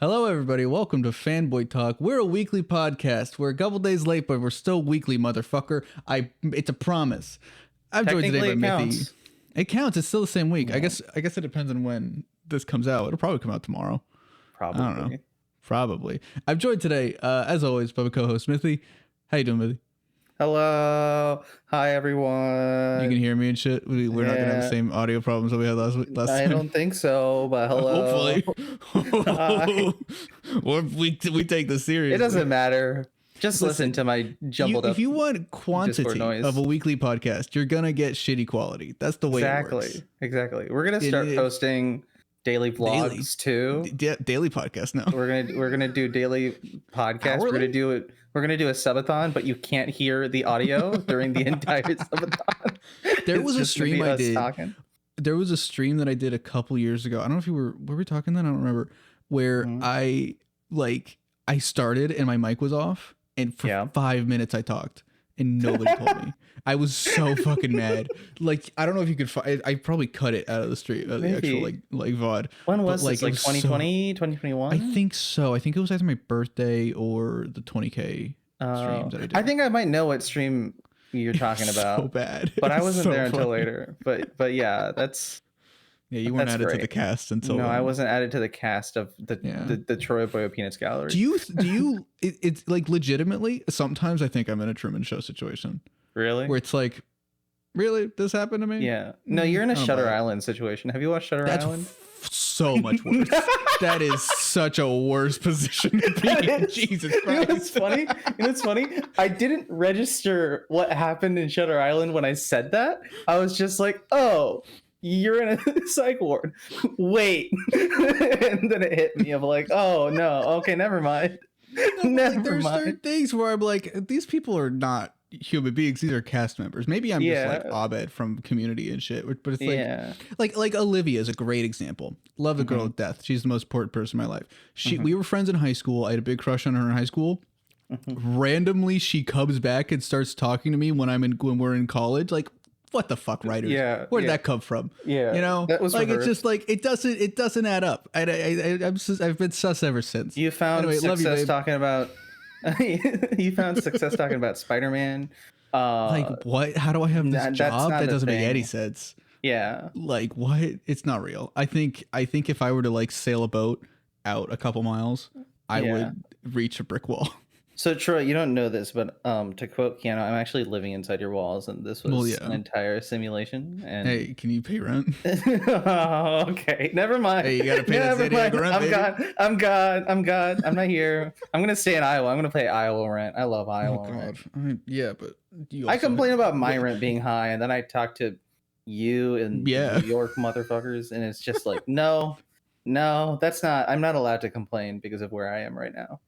Hello, everybody. Welcome to Fanboy Talk. We're a weekly podcast. We're a couple days late, but we're still weekly, motherfucker. It's a promise. I'm joined today by Mithi. It counts. It's still the same week. Yeah. I guess it depends on when this comes out. It'll probably come out tomorrow. Probably. I don't know. Probably. I'm joined today, as always, by my co-host Mithi. How you doing, Mithi? Hello. Hi, everyone. You can hear me and shit. We're not gonna have the same audio problems that we had last time. I don't think so, but hello. Hopefully. Or we take this serious. It doesn't matter. Just listen to my jumbled up. If you want quantity of a weekly podcast, you're gonna get shitty quality. That's the way it works. Exactly. We're gonna start posting daily vlogs too. Daily podcast now. We're gonna do daily podcasts. We're gonna do a subathon, but you can't hear the audio during the entire subathon. There was a stream I did. There was a stream that I did a couple years ago. I don't know if were we talking then? I don't remember. Where I started and my mic was off, and for 5 minutes I talked and nobody told me. I was so fucking mad. Like, I don't know if you could find. I probably cut it out of the stream, the actual like VOD. When was this? Like 2020, 2021? I think so. I think it was either my birthday or the 20K streams that I did. I think I might know what stream you're talking about. So bad, but I wasn't there until later. But yeah, that's. Yeah, you weren't added to the cast until. No, I wasn't added to the cast of the Troy Boyo Peanuts Gallery. Do you? It's like legitimately. Sometimes I think I'm in a Truman Show situation. Really? Where it's like, really, this happened to me? Yeah. No, you're in a Shutter Island situation. Have you watched Shutter Island? So much worse. That is such a worse position to be in. Jesus Christ. You know what's funny? I didn't register what happened in Shutter Island when I said that. I was just like, oh, you're in a psych ward. Wait. And then it hit me. I'm like, oh, no. Okay, never mind. There's certain things where I'm like, these people are not human beings. These are cast members. Maybe I'm just like Abed from Community and shit, but it's like Olivia is a great example. Love the girl to death. She's the most important person in my life. We were friends in high school. I had a big crush on her in high school. Randomly she comes back and starts talking to me when we're in college. Like, what the fuck, writers? Where did that come from? You know, that was like it's just like it doesn't add up. I've been sus ever since. You found success talking about. You found success talking about Spider-Man. Like what? How do I have this job? That doesn't make any sense. Yeah. Like what? It's not real. I think if I were to like sail a boat out a couple miles, I would reach a brick wall. So Troy, you don't know this, but to quote Keanu, I'm actually living inside your walls, and this was an entire simulation. And hey, can you pay rent? Oh, okay, never mind. Hey, you gotta pay that city rent. I'm gone. I'm not here. I'm gonna stay in Iowa. I'm gonna pay Iowa rent. I love Iowa rent. I mean, yeah, but I complain about my rent being high, and then I talk to you and New York motherfuckers, and it's just like, no, that's not. I'm not allowed to complain because of where I am right now.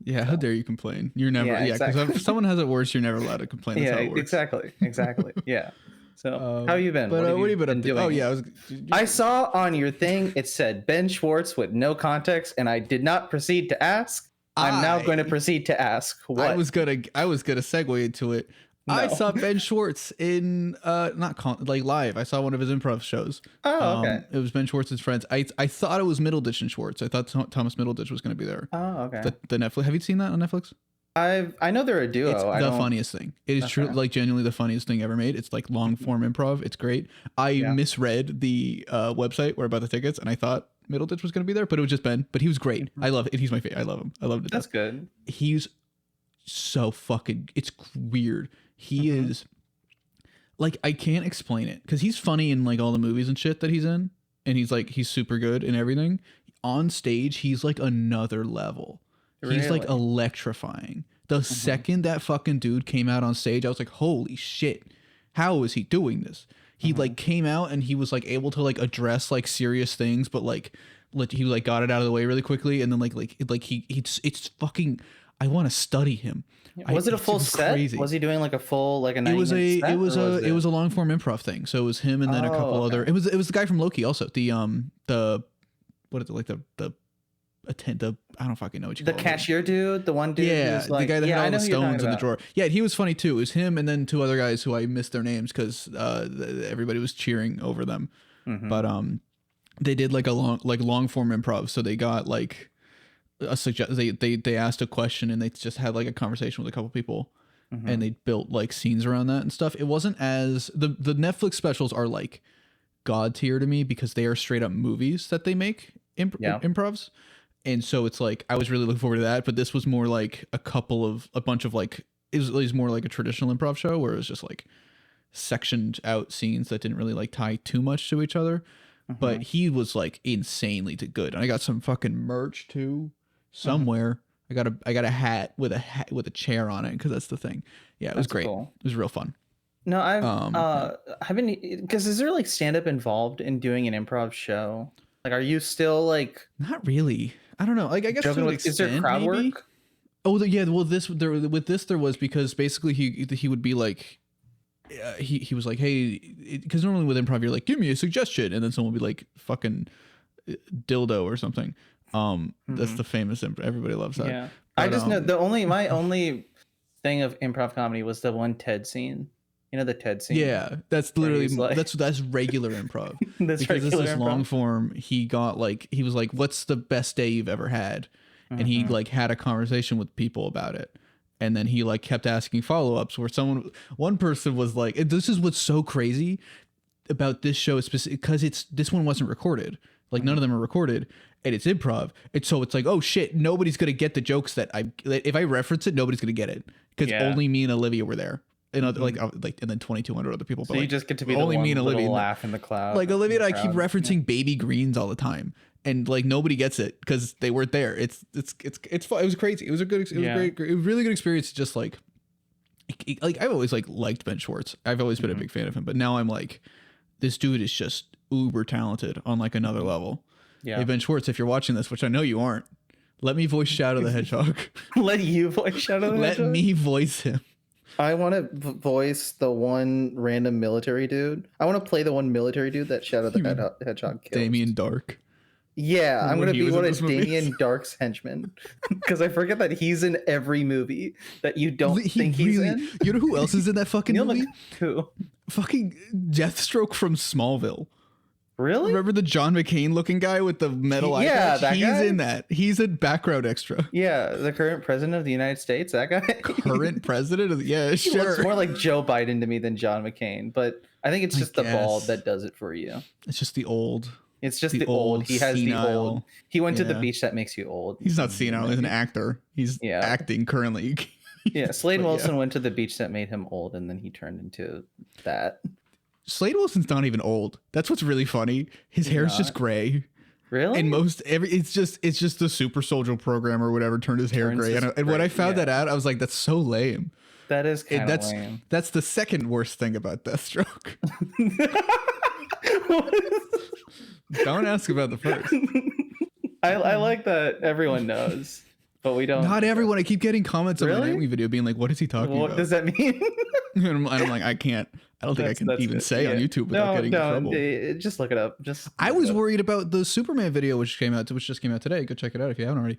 Yeah, how dare you complain? You're never because if someone has it worse, you're never allowed to complain. That's how it works. Exactly. Yeah. So how have you been? But what have you been up to? Doing? Oh yeah, I saw on your thing it said Ben Schwartz with no context, and I did not proceed to ask. I'm now going to proceed to ask. What? I was gonna segue into it. No. I saw Ben Schwartz in live. I saw one of his improv shows. Oh, okay. It was Ben Schwartz's friends. I thought it was Middleditch and Schwartz. I thought Thomas Middleditch was going to be there. Oh, okay. The Netflix. Have you seen that on Netflix? I know they're a duo. It's the funniest thing. It is true, like genuinely the funniest thing ever made. It's like long form improv. It's great. I misread the website where I bought the tickets, and I thought Middleditch was going to be there, but it was just Ben. But he was great. I love it. He's my favorite. I love him. I love him to death. That's good. He's so fucking. It's weird. He is. Like, I can't explain it because he's funny in like all the movies and shit that he's in, and he's super good in everything. On stage, he's like another level. Really? He's like electrifying. The second that fucking dude came out on stage, I was like, holy shit, how is he doing this? He like came out and he was like able to like address like serious things, but like he like got it out of the way really quickly, and then it's fucking. I want to study him. Was it a full set? Crazy. Was he doing like a full like a 90-minute set? It was a long form improv thing. So it was him and then a couple other. It was the guy from Loki also. The what is it like the I don't fucking know what you call it. The cashier dude, the one dude. Yeah, who's like, the guy that had all the stones in the drawer. Yeah, he was funny too. It was him and then two other guys who I missed their names because everybody was cheering over them. But they did like a long form improv. So they got like they asked a question and they just had like a conversation with a couple people, and they built like scenes around that and stuff. It wasn't as the Netflix specials are like god tier to me because they are straight up movies that they make improvs. And so it's like I was really looking forward to that, but this was more like a bunch of like it was more like a traditional improv show where it was just like sectioned out scenes that didn't really like tie too much to each other. But he was like insanely good. And I got some fucking merch too somewhere. I got a hat with a chair on it because that's the thing. Yeah, it was great. Cool. It was real fun. No, I haven't, because is there like stand up involved in doing an improv show? Like, are you still like? Not really. I don't know. Like, I guess to an extent, is there crowd maybe work? Oh, yeah. Well, with this there was, because basically he would be like, he was like, hey, because normally with improv you're like, give me a suggestion, and then someone would be like, fucking dildo or something. That's the famous everybody loves that. Yeah, but, I just know my only thing of improv comedy was the one TED scene. You know the TED scene? Yeah, that's literally like, that's regular improv. That's because regular this improv. Long form. He was like, "What's the best day you've ever had?" And he like had a conversation with people about it, and then he like kept asking follow-ups. Where one person was like, "This is what's so crazy about this show, specific because this one wasn't recorded. Like none of them are recorded, and it's improv. And so it's like, oh shit, nobody's gonna get the jokes that if I reference it, nobody's gonna get it because only me and Olivia were there." And and then 2,200 other people. So but you just get to be only the one me and Olivia laugh in the cloud. Like Olivia and I keep referencing baby greens all the time, and like nobody gets it because they weren't there. It's fun. It was crazy. It was a good. It was great. It was really good experience. Just like I've always like liked Ben Schwartz. I've always been a big fan of him, but now I'm like, this dude is just uber talented on like another level. Yeah. Hey Ben Schwartz, if you're watching this, which I know you aren't, let me voice Shadow the Hedgehog. Let you voice Shadow the Hedgehog. Let me voice him. I want to voice the one random military dude. I want to play the one military dude that Shadow the Hedgehog kills. Damien Dark. Yeah, I'm going to be one of Damien Dark's henchmen. Because I forget that he's in every movie that you don't think he's in. You know who else is in that fucking movie? Who? Fucking Deathstroke from Smallville. Really? Remember the John McCain looking guy with the metal eye patch? That he's guy? In that. He's a background extra. Yeah, the current president of the United States, that guy. Current president of he sure. looks more like Joe Biden to me than John McCain, but I think it's just the bald that does it for you. It's just the old. It's just the old. He has senile. The old. He went to the beach that makes you old. He's not senile. He's an actor. He's acting currently. Yeah, Slade Wilson went to the beach that made him old, and then he turned into that. Slade Wilson's not even old. That's what's really funny. His hair's just gray. Really? And it's just the super soldier program or whatever turned his hair gray. And when I found that out, I was like, that's so lame. That is kind of lame. That's the second worst thing about Deathstroke. Don't ask about the first. I like that everyone knows, but we don't. Not everyone. I keep getting comments on my Nightwing video being like, what is he talking about? What does that mean? And I'm like, I can't. I don't think I can even say on YouTube without getting in trouble. Just look it up. I was worried about the Superman video which just came out today. Go check it out if you haven't already.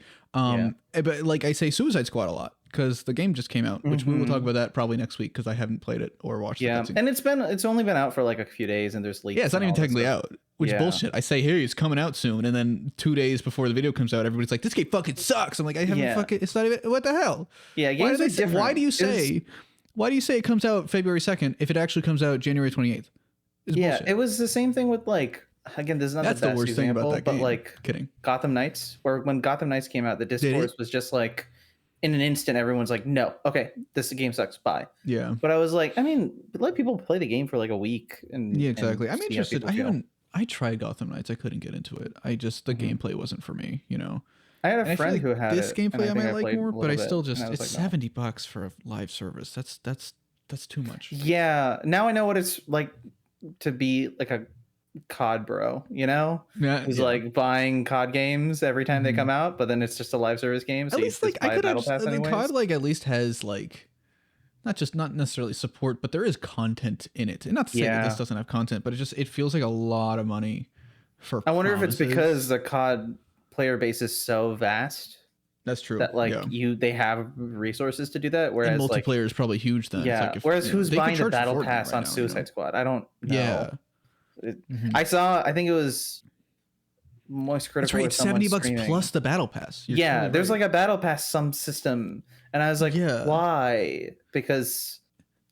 But like I say Suicide Squad a lot because the game just came out, which we will talk about that probably next week because I haven't played it or watched it. Yeah, and it's only been out for like a few days and there's leaks. Yeah, it's not even technically out, which is bullshit. I say, hey, it's coming out soon, and then 2 days before the video comes out, everybody's like, this game fucking sucks. I'm like, I haven't fucking. It's not even. What the hell? Yeah, games are different. Why do you say? Why do you say it comes out February 2nd if it actually comes out January 28th? It was the same thing with like, again, this is not the best worst example, thing about that but game. like Gotham Knights, where when Gotham Knights came out, the discourse was just like, in an instant, everyone's like, no, okay, this game sucks, bye. Yeah. But I was like, I mean, let people play the game for like a week. Yeah, exactly. I'm interested. I tried Gotham Knights. I couldn't get into it. The gameplay wasn't for me, you know. I had a friend who had this gameplay I might like more, but I still just it's like, $70 for a live service. That's too much. Yeah. Now I know what it's like to be like a COD bro, you know? Yeah. Who's like buying COD games every time they come out, but then it's just a live service game. So at least like I could COD like at least has like not necessarily support, but there is content in it. And not to say that this doesn't have content, but it feels like a lot of money for I wonder if it's because the COD player base is so vast. That's true. That they have resources to do that. Whereas and multiplayer is probably huge then. Yeah. It's whereas who's buying the battle pass on Suicide Squad? I don't know. Yeah. I saw. I think it was Moist That's Critical. right. Or It's someone $70 screaming. plus the battle pass. You're Yeah, totally there's right. like a battle pass some system, and I was like, Yeah. why? Because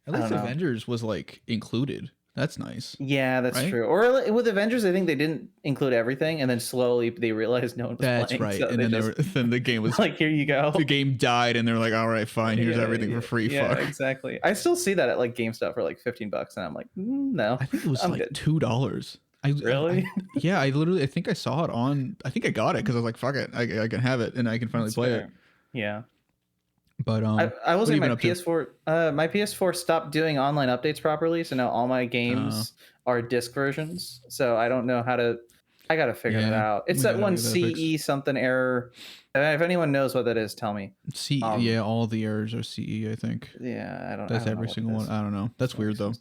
At I least don't know. Avengers was like included. That's nice. Yeah, that's Right? true. Or with Avengers, I think they didn't include everything, and then slowly they realized no one was That's playing. right. So And they then just then the game was like, here you go. the game died, and they're like, all right, fine, here's everything for free. Yeah, Fuck. exactly. I still see that at like GameStop for like $15, and I'm like, no, I think it was I'm like good. $2. Really? Yeah, I think I saw it on. I think I got it because I was like, fuck it, I can have it, and I can finally That's play fair. it. Yeah. But I will what say have you my been up to? PS4 my PS4 stopped doing online updates properly, so now all my games are disc versions. So I don't know how to. I gotta figure it Yeah, out. It's we that gotta one get that fixed. CE something error. If anyone knows what that is, tell me. Yeah, all the errors are CE. I think Yeah, I don't. that's I don't know every what single it one. is. I don't know. That's weird though.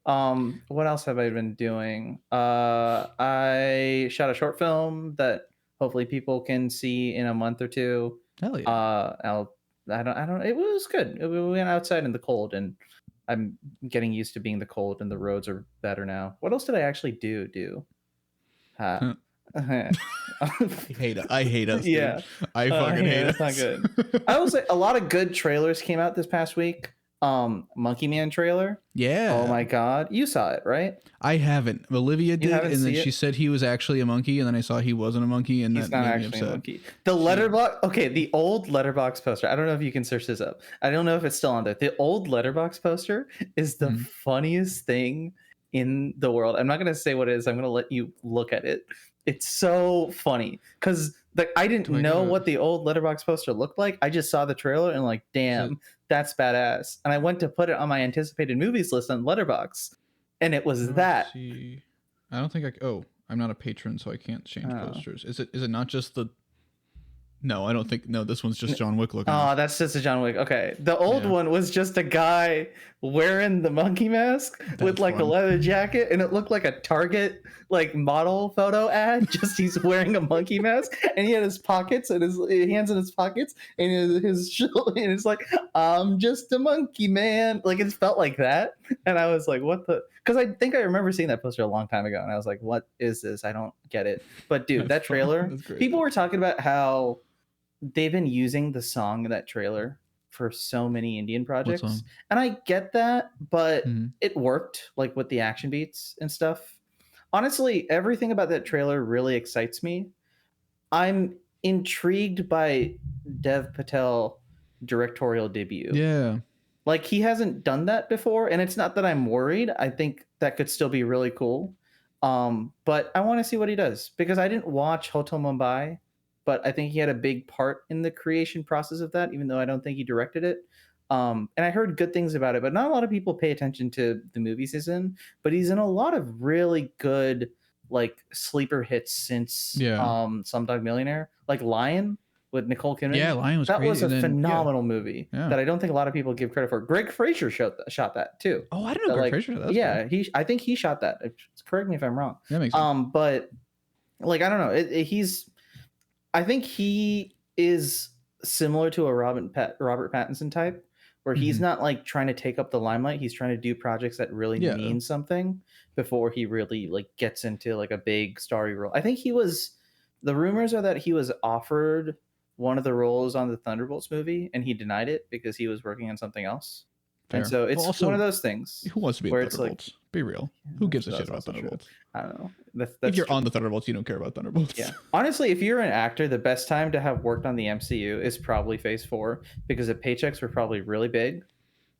What else have I been doing? I shot a short film that hopefully people can see in a month or two. Hell yeah. I don't, it was good. We went outside in the cold, and I'm getting used to being the cold, and the roads are better now. What else did I actually do? Huh. I I hate us, dude. Yeah. I fucking hate us. That's not good. I will say a lot of good trailers came out this past week. Monkey Man trailer. Yeah. Oh my god. You saw it, right? I haven't. Olivia did, haven't and then seen she it? said he was actually a monkey, and then I saw he wasn't a monkey, and He's that not made me actually upset. a monkey. The letterbox. Okay, the old letterbox poster. I don't know if you can search this up. I don't know if it's still on there. The old letterbox poster is the funniest thing in the world. I'm not gonna say what it is. I'm gonna let you look at it. It's so funny because I didn't know what the old letterbox poster looked like. I just saw the trailer and like, damn, that's badass. And I went to put it on my anticipated movies list on Letterboxd, and it was that. See. I don't think I'm not a patron, so I can't change posters. Is it not just the? No, I don't think. No, this one's just John Wick looking. Oh, that's just a John Wick. Okay, the old one was just a guy wearing the monkey mask with like a leather jacket, and it looked like a Target like model photo ad. Just he's wearing a monkey mask, and he had his pockets and his hands in his pockets, and his shoulder, and it's like, I'm just a monkey man. Like it felt like that, and I was like, what the? Because I think I remember seeing that poster a long time ago, and I was like, what is this? I don't get it. But dude, that trailer, people were talking about how they've been using the song in that trailer for so many Indian projects, and I get that, but it worked like with the action beats and stuff. Honestly, everything about that trailer really excites me. I'm intrigued by Dev Patel directorial debut. Yeah. Like he hasn't done that before, and it's not that I'm worried. I think that could still be really cool. But I want to see what he does because I didn't watch Hotel Mumbai, but I think he had a big part in the creation process of that, even though I don't think he directed it. And I heard good things about it, but not a lot of people pay attention to the movies he's in. But he's in a lot of really good like sleeper hits since Slumdog Millionaire, like Lion with Nicole Kidman. Yeah, Lion was that crazy. was a phenomenal movie that I don't think a lot of people give credit for. Greg Fraser shot that too. Oh, I didn't know Greg Fraser. That's cool. I think he shot that. Correct me if I'm wrong. That makes sense. But like I don't know. I think he is similar to a Robert Pattinson type, where he's not like trying to take up the limelight. He's trying to do projects that really mean something before he really like gets into like a big starry role. I think the rumors are that he was offered one of the roles on the Thunderbolts movie and he denied it because he was working on something else. Fair. And so it's also one of those things. Who wants to be in Thunderbolts? Like, be real. Who gives a shit about Thunderbolts? I don't know. If you're on the Thunderbolts, you don't care about Thunderbolts. Yeah. Honestly, if you're an actor, the best time to have worked on the MCU is probably Phase 4 because the paychecks were probably really big.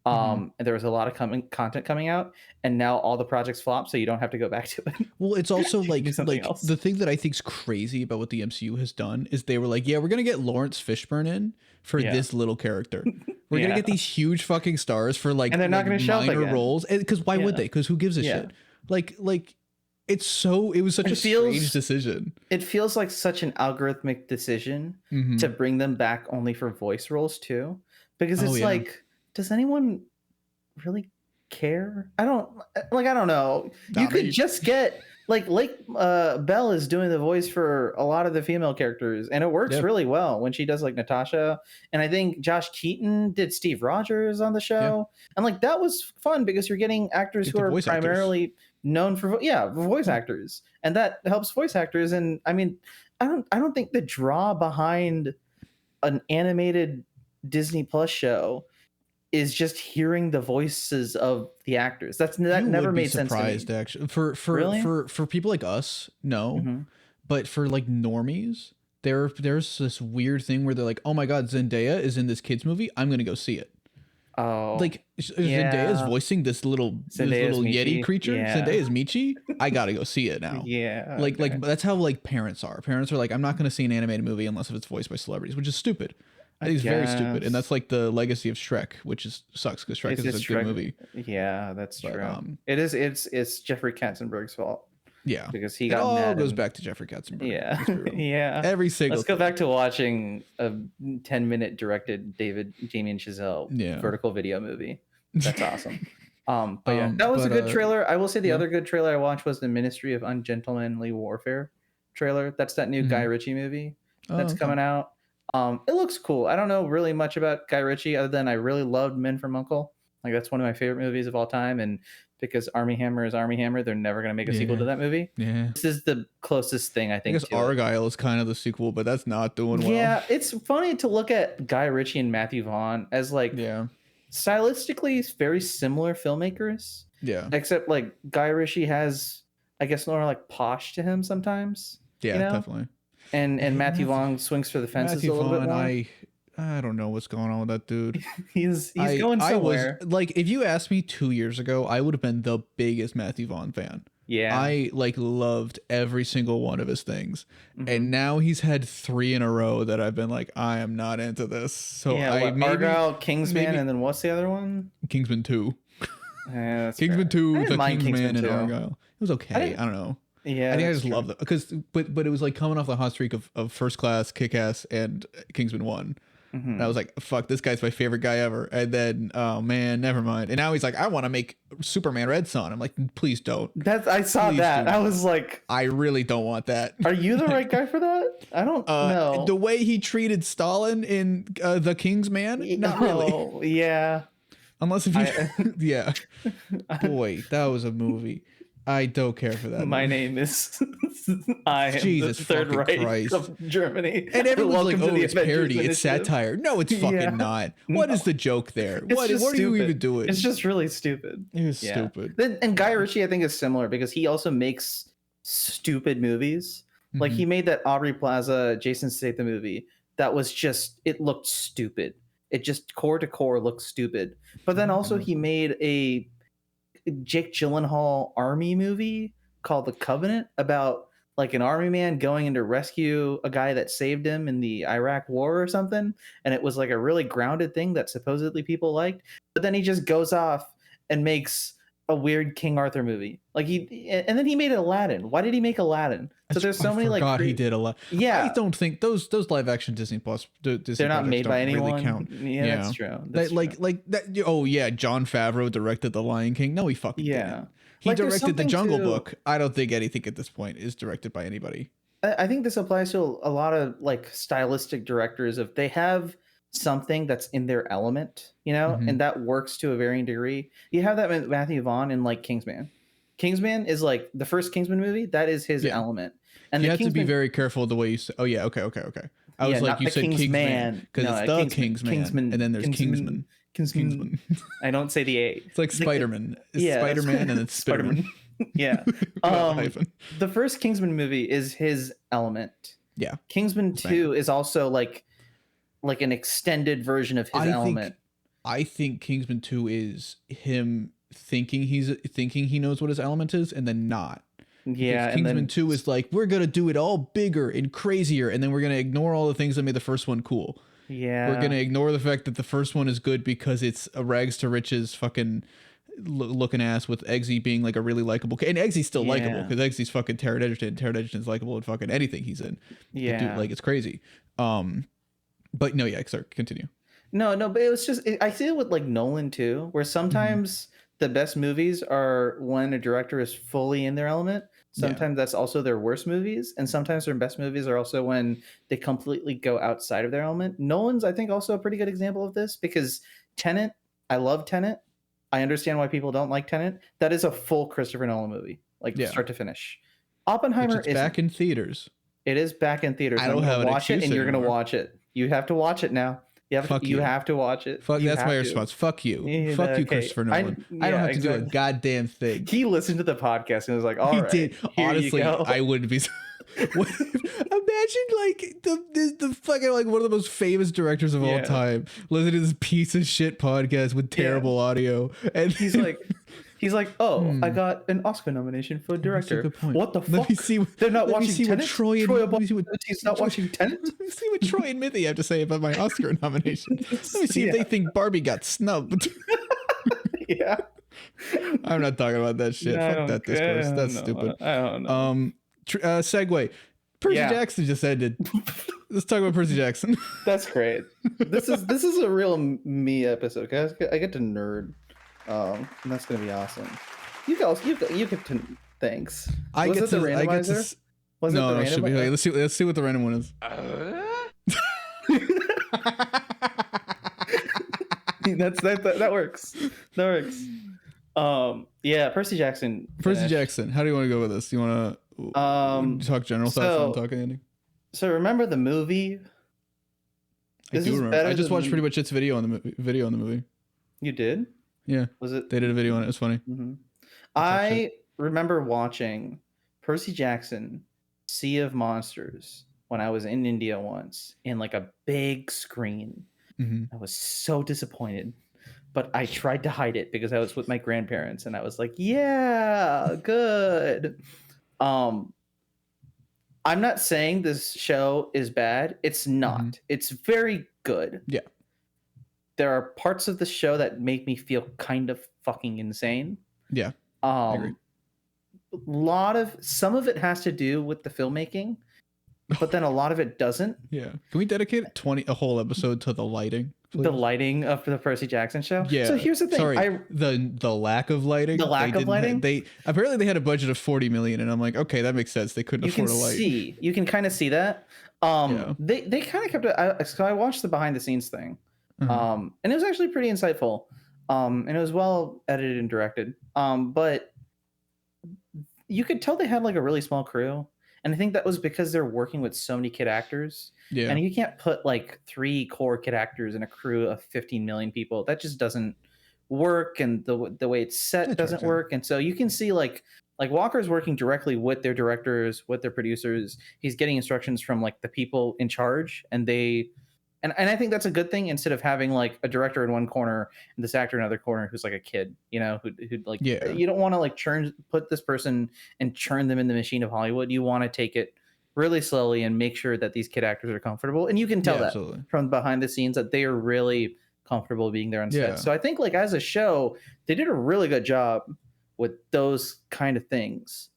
And there was a lot of content coming out, and now all the projects flop, so you don't have to go back to it. Well, it's also like the thing that I think's crazy about what the MCU has done is they were like, yeah, we're gonna get Lawrence Fishburne in for this little character. We're gonna get these huge fucking stars for like, and they're not gonna show up minor roles, because why would they? Because who gives a shit? Like it was such a strange decision. It feels like such an algorithmic decision to bring them back only for voice roles too, because it's like, does anyone really care? I don't know. You could just get like Belle is doing the voice for a lot of the female characters, and it works really well when she does like Natasha. And I think Josh Keaton did Steve Rogers on the show, and like that was fun because you're getting actors who are primarily known for voice actors, and that helps voice actors. And I mean, I don't think the draw behind an animated Disney Plus show is just hearing the voices of the actors. That never made sense to me. Surprised actually for Really? for people like us, no. Mhm. But for like normies, there's this weird thing where they're like, oh my god, Zendaya is in this kids movie, I'm gonna go see it. Oh, Like Zendaya's voicing this little Zendaya's Yeti Michi. creature. Yeah. Zendaya's Michi. I gotta go see it now. Yeah. Like that's how like parents are. Parents are like, I'm not gonna see an animated movie unless if it's voiced by celebrities, which is stupid. I think it's very stupid, and that's like the legacy of Shrek, which is sucks because Shrek is a good movie. Yeah, that's But, true. It is. It's Jeffrey Katzenberg's fault. Yeah, because he it got all mad goes and- back to Jeffrey Katzenberg. Yeah, let's be real. yeah. Every single. Let's go thing. back to watching a 10-minute directed Damien Chazelle vertical video movie. That's awesome. But yeah, that was a good trailer. I will say the other good trailer I watched was the Ministry of Ungentlemanly Warfare trailer. That's that new Guy Ritchie movie that's coming out. It looks cool. I don't know really much about Guy Ritchie other than I really loved Men from U.N.C.L.E. Like that's one of my favorite movies of all time, and because Armie Hammer is Armie Hammer, they're never gonna make a sequel to that movie. Yeah, this is the closest thing I think. I guess Argyle is kind of the sequel, but that's not doing well. Yeah, it's funny to look at Guy Ritchie and Matthew Vaughn as like stylistically very similar filmmakers. Yeah, except like Guy Ritchie has, I guess, more like posh to him sometimes. Yeah, definitely. And Matthew Vaughn swings for the fences a little bit more. I don't know what's going on with that dude. he's going somewhere. I was like, if you asked me 2 years ago, I would have been the biggest Matthew Vaughn fan. Yeah, I like loved every single one of his things, and now he's had 3 in a row that I've been like, I am not into this. So Argyle, Kingsman, and then what's the other one? Kingsman 2. Yeah, Kingsman 2, the Kingsman, and 2. Argyle. It was okay. I don't know. Yeah, I think I just loved it because, but it was like coming off the hot streak of First Class, Kick-Ass, and Kingsman 1. And I was like, fuck, this guy's my favorite guy ever. And then, oh man, never mind. And now he's like, I want to make Superman Red Son. I'm like, please don't. I saw that. I was like, I really don't want that. Are you the right guy for that? I don't know. The way he treated Stalin in The King's Man, not really. Yeah. Unless if you, yeah. Boy, that was a movie. I don't care for that. My name is I am Jesus the Third Reich Christ. of Germany. And everyone's like, Welcome oh, to it's the Avengers parody, it's Initiative. satire. No, it's fucking not. What is the joke there? What are you stupid. even doing? It's just really stupid. It was stupid. And Guy Ritchie, I think, is similar because he also makes stupid movies. Like he made that Aubrey Plaza, Jason Statham movie that was just, it looked stupid. It just core to core looked stupid. But then also he made a Jake Gyllenhaal army movie called The Covenant about like an army man going in to rescue a guy that saved him in the Iraq war or something. And it was like a really grounded thing that supposedly people liked. But then he just goes off and makes a weird King Arthur movie. Like and then he made Aladdin. Why did he make Aladdin? So there's so many like he did a lot. Yeah, I don't think those live action Disney they're not made by anyone. Really count. Yeah, that's true. That's like that. Oh yeah, Jon Favreau directed The Lion King. No, he fucking didn't. He like, directed The Jungle Book. I don't think anything at this point is directed by anybody. I think this applies to a lot of like stylistic directors. If they have something that's in their element, you know, and that works to a varying degree. You have that with Matthew Vaughn in like Kingsman. Kingsman is like the first Kingsman movie. That is his element. And you have to be very careful the way you say. Oh yeah, okay. I was like, you said Kingsman because it's the Kingsman, and then there's Kingsman. Kingsman. I don't say the A. It's like Spider-Man. It's Spider-Man and it's Spider-Man. Yeah. The first Kingsman movie is his element. Yeah. Kingsman 2 is also like an extended version of his element. I think Kingsman 2 is him thinking he knows what his element is and then not. Yeah. Because Kingsman 2 is like, we're going to do it all bigger and crazier, and then we're going to ignore all the things that made the first one cool. Yeah. We're going to ignore the fact that the first one is good because it's a rags to riches fucking looking ass with Eggsy being like a really likable. And Eggsy's still likable because Eggsy's fucking Taron Egerton. Taron Egerton's likable in fucking anything he's in. Yeah. Dude, like, it's crazy. But no, yeah, sorry, continue. No, but it was just, I see it with like Nolan too, where sometimes the best movies are when a director is fully in their element. Sometimes that's also their worst movies, and sometimes their best movies are also when they completely go outside of their element. Nolan's, I think, also a pretty good example of this because Tenet, I love Tenet. I understand why people don't like Tenet. That is a full Christopher Nolan movie, like Yeah. start to finish. Which Oppenheimer it's is back in theaters. It is back in theaters. I I'm don't have gonna an watch it, excuse and you're gonna anymore. watch it. You have to watch it now. Fuck You you. have to watch it. Fuck. You That's have my to. response. Fuck you. Yeah, Fuck you, okay. Christopher Nolan. I don't yeah, have to do a exactly. goddamn thing. He listened to the podcast and was like, "All He right, did. here Honestly, you go." I wouldn't be. Imagine like the fucking like one of the most famous directors of all Yeah. time listening to this piece of shit podcast with terrible audio, and He's like, "Oh, I got an Oscar nomination for director. good point. What the Let fuck? me see. They're not let me watching see what Tenet. Troy and Troy let me see what He's not watching Tenet. Let me see what Troy and Mithi have to say about my Oscar nomination. Let me see if they think Barbie got snubbed. Yeah, I'm not talking about that shit. I Fuck don't- that discourse. I don't That's know. stupid. I don't know. Segue. Percy Yeah. Jackson just ended. Let's talk about Percy Jackson. That's great. This is a real me episode, guys. I get to nerd, and that's gonna be awesome. You get to thanks. I Was get it the to. I get to. randomizer? Was No, it the it should be. randomizer? Let's see what the random one is. that works. That works. Yeah, Percy Jackson. Percy finished. Jackson. How do you want to go with this? You want to talk general thoughts and talk ending? So remember the movie? I This do is remember. better I just than watched the- pretty much its video on the movie. You did? Yeah, Was it? they did a video on it. It was funny. Mhm. I'll touch I remember watching Percy Jackson Sea of Monsters when I was in India once in like a big screen. hmm I was so disappointed, but I tried to hide it because I was with my grandparents and I was like, yeah, good. I'm not saying this show is bad. It's not. Mhm. It's very good. Yeah. There are parts of the show that make me feel kind of fucking insane. Yeah, I agree. Some of it has to do with the filmmaking, but then a lot of it doesn't. Yeah. Can we dedicate a whole episode to the lighting? The please? lighting of the Percy Jackson show. Yeah. So here's the thing. Sorry, the lack of lighting. The lack They of didn't ha- lighting? They apparently they had a budget of 40 million, and I'm like, okay, that makes sense. They couldn't You can afford a light. you can kind of see that. Yeah. They kind of kept it. So I watched the behind the scenes thing, Uh-huh. and it was actually pretty insightful, and it was well edited and directed. But you could tell they had like a really small crew, and I think that was because they're working with so many kid actors. Yeah. And you can't put like 3 core kid actors in a crew of 15 million people. That just doesn't work, and the way it's set That doesn't tracks, yeah. work. And so you can see like Walker's working directly with their directors, with their producers. He's getting instructions from like the people in charge, and I think that's a good thing, instead of having like a director in one corner and this actor in another corner who's like a kid, you know, who like, Yeah. you don't want to like put this person and churn them in the machine of Hollywood. You want to take it really slowly and make sure that these kid actors are comfortable. And you can tell Yeah, that absolutely. from behind the scenes that they are really comfortable being there on set. Yeah. So I think like as a show, they did a really good job with those kind of things.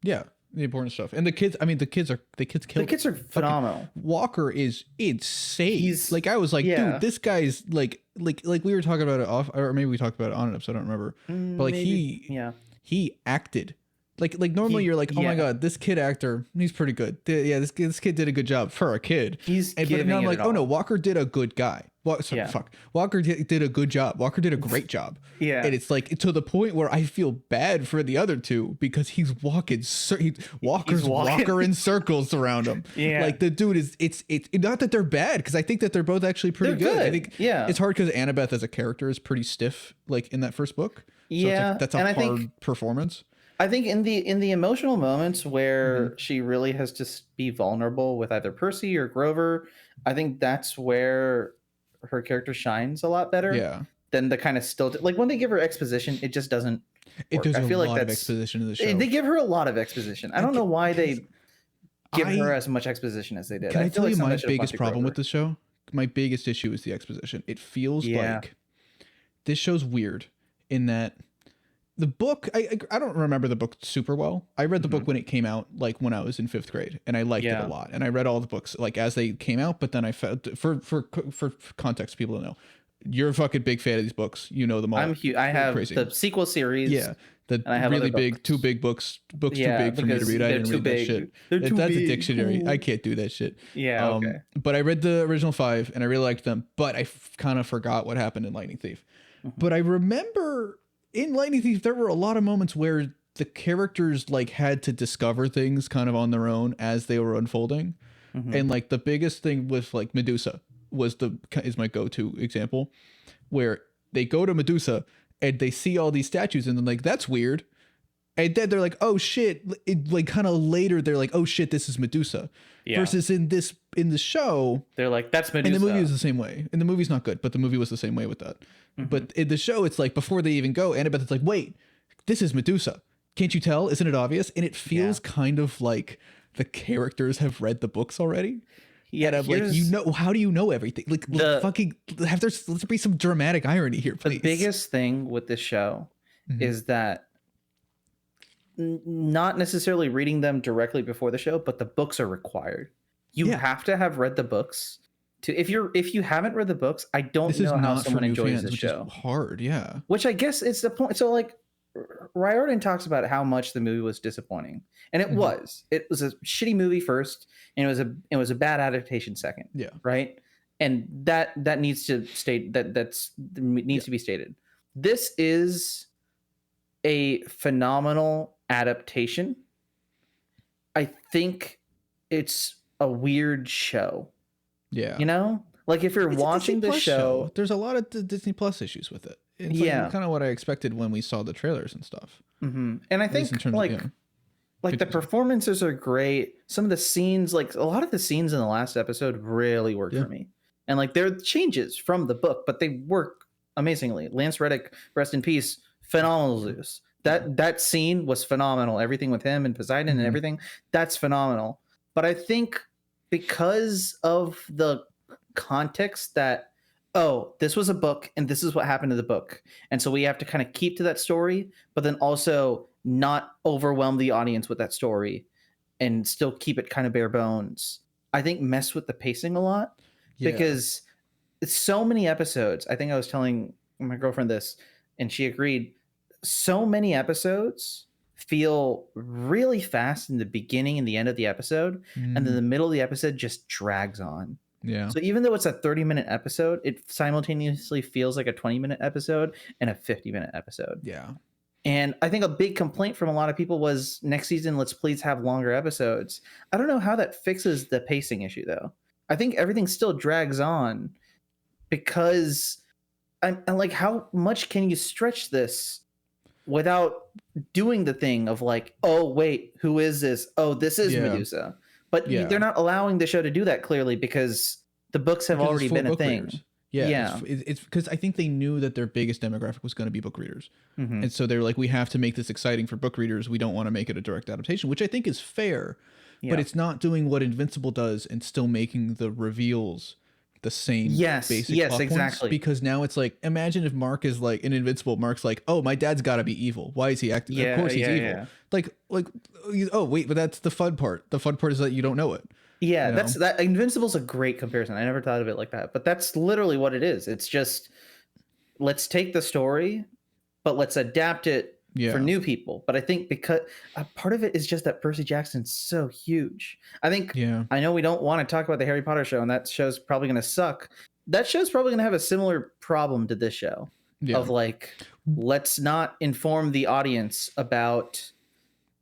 Yeah. The important stuff. And the kids, I mean, the kids killed The kids are phenomenal. Walker is insane. He's- like I was like, yeah. dude, this guy's like we were talking about it off, or maybe we talked about it on an episode. I don't remember. But like Maybe, he acted like normally you're like, oh my yeah. god, this kid actor, he's pretty good. Yeah, this kid did a good job for a kid. He's But giving now I'm it like, all. oh no, Walker did a good guy. Yeah. Walker did a good job. Walker did a great job. Yeah. And it's like to the point where I feel bad for the other two because he's walking. Walker's walker in circles around him. Yeah. Like the dude is. It's not that they're bad, because I think that they're both actually pretty They're good. I good. think Yeah. it's hard because Annabeth as a character is pretty stiff, like in that first book. So it's Yeah, like, that's a and I hard think- performance. I think in the emotional moments where Mm-hmm. she really has to be vulnerable with either Percy or Grover, I think that's where her character shines a lot better Yeah. than the kind of still like when they give her exposition, it just doesn't. It work. does I a feel like lot of that's- exposition in the show. They give her a lot of exposition. I don't know why they give I- her as much exposition as they did. Can I feel tell like you some of my that should've gone biggest to problem with Grover. the show? My biggest issue is the exposition. It feels Yeah. like this show's weird in that the book, I don't remember the book super well. I read the book when it came out, like when I was in 5th grade, and I liked it Yeah. a lot. And I read all the books like as they came out, but then I felt for context, people to know, you're a fucking big fan of these books. You know them all. I'm huge. I have crazy. the sequel series. Yeah. The I have really other big, books. too big books too Yeah, big for me to because read. I they're didn't too read big. that shit. They're too That's a big. dictionary. Ooh. I can't do that shit. Yeah. Okay. But I read the original 5 and I really liked them, but I kind of forgot what happened in Lightning Thief. But I remember in Lightning Thief, there were a lot of moments where the characters like had to discover things kind of on their own as they were unfolding. And like the biggest thing with like Medusa is my go-to example, where they go to Medusa and they see all these statues and they're like, that's weird. And then they're like, oh shit. Like kind of later, they're like, oh shit, this is Medusa. Yeah. Versus in the show, they're like, that's Medusa. And the movie was the same way. And the movie's not good, but the movie was the same way with that. But in the show, it's like before they even go, Annabeth like, wait, this is Medusa. Can't you tell? Isn't it obvious? And it feels kind of like the characters have read the books already. Yeah, and I'm like, how do you know everything? Like, let's be some dramatic irony here, please. The biggest thing with this show is that not necessarily reading them directly before the show, but the books are required. You have to have read the books. If you haven't read the books, I don't know how someone enjoys this show. Is hard, yeah. Which I guess is the point. So like, Riordan talks about how much the movie was disappointing, and it was. It was a shitty movie first, and it was a bad adaptation second. Yeah. Right. And that needs to state needs to be stated. This is a phenomenal adaptation. I think it's a weird show. Yeah. You know, like if you're watching the show, there's a lot of Disney Plus issues with it. It's like kind of what I expected when we saw the trailers and stuff. And I think like the performances are great. Some of the scenes, like a lot of the scenes in the last episode really worked for me. And like there are changes from the book, but they work amazingly. Lance Reddick, rest in peace, phenomenal Zeus. That scene was phenomenal. Everything with him and Poseidon and everything, that's phenomenal. But I think because of the context that, oh, this was a book and this is what happened to the book. And so we have to kind of keep to that story, but then also not overwhelm the audience with that story and still keep it kind of bare bones. I think mess with the pacing a lot because it's so many episodes. I think I was telling my girlfriend this and she agreed. So many episodes feel really fast in the beginning and the end of the episode. And then the middle of the episode just drags on. Yeah. So even though it's a 30-minute episode, it simultaneously feels like a 20-minute episode and a 50-minute episode. Yeah. And I think a big complaint from a lot of people was next season, let's please have longer episodes. I don't know how that fixes the pacing issue, though. I think everything still drags on because I'm like, how much can you stretch this without doing the thing of like, oh, wait, who is this? Oh, this is Medusa. But they're not allowing the show to do that clearly because the books have already been a thing. Readers. Yeah. It's because I think they knew that their biggest demographic was going to be book readers. And so they're like, we have to make this exciting for book readers. We don't want to make it a direct adaptation, which I think is fair. But it's not doing what Invincible does and still making the reveals the same basic plot points, because now it's like, imagine if Mark is like in Invincible, Mark's like, oh, my dad's got to be evil. Why is he acting? Of course he's evil. Like, oh wait, but that's the fun part. The fun part is that you don't know it. Yeah, you know? That Invincible's a great comparison. I never thought of it like that, but that's literally what it is. It's just, let's take the story, but let's adapt it for new people. But I think because part of it is just that Percy Jackson's so huge. I think, I know we don't want to talk about the Harry Potter show, and that show's probably going to suck. That show's probably going to have a similar problem to this show of like, let's not inform the audience about.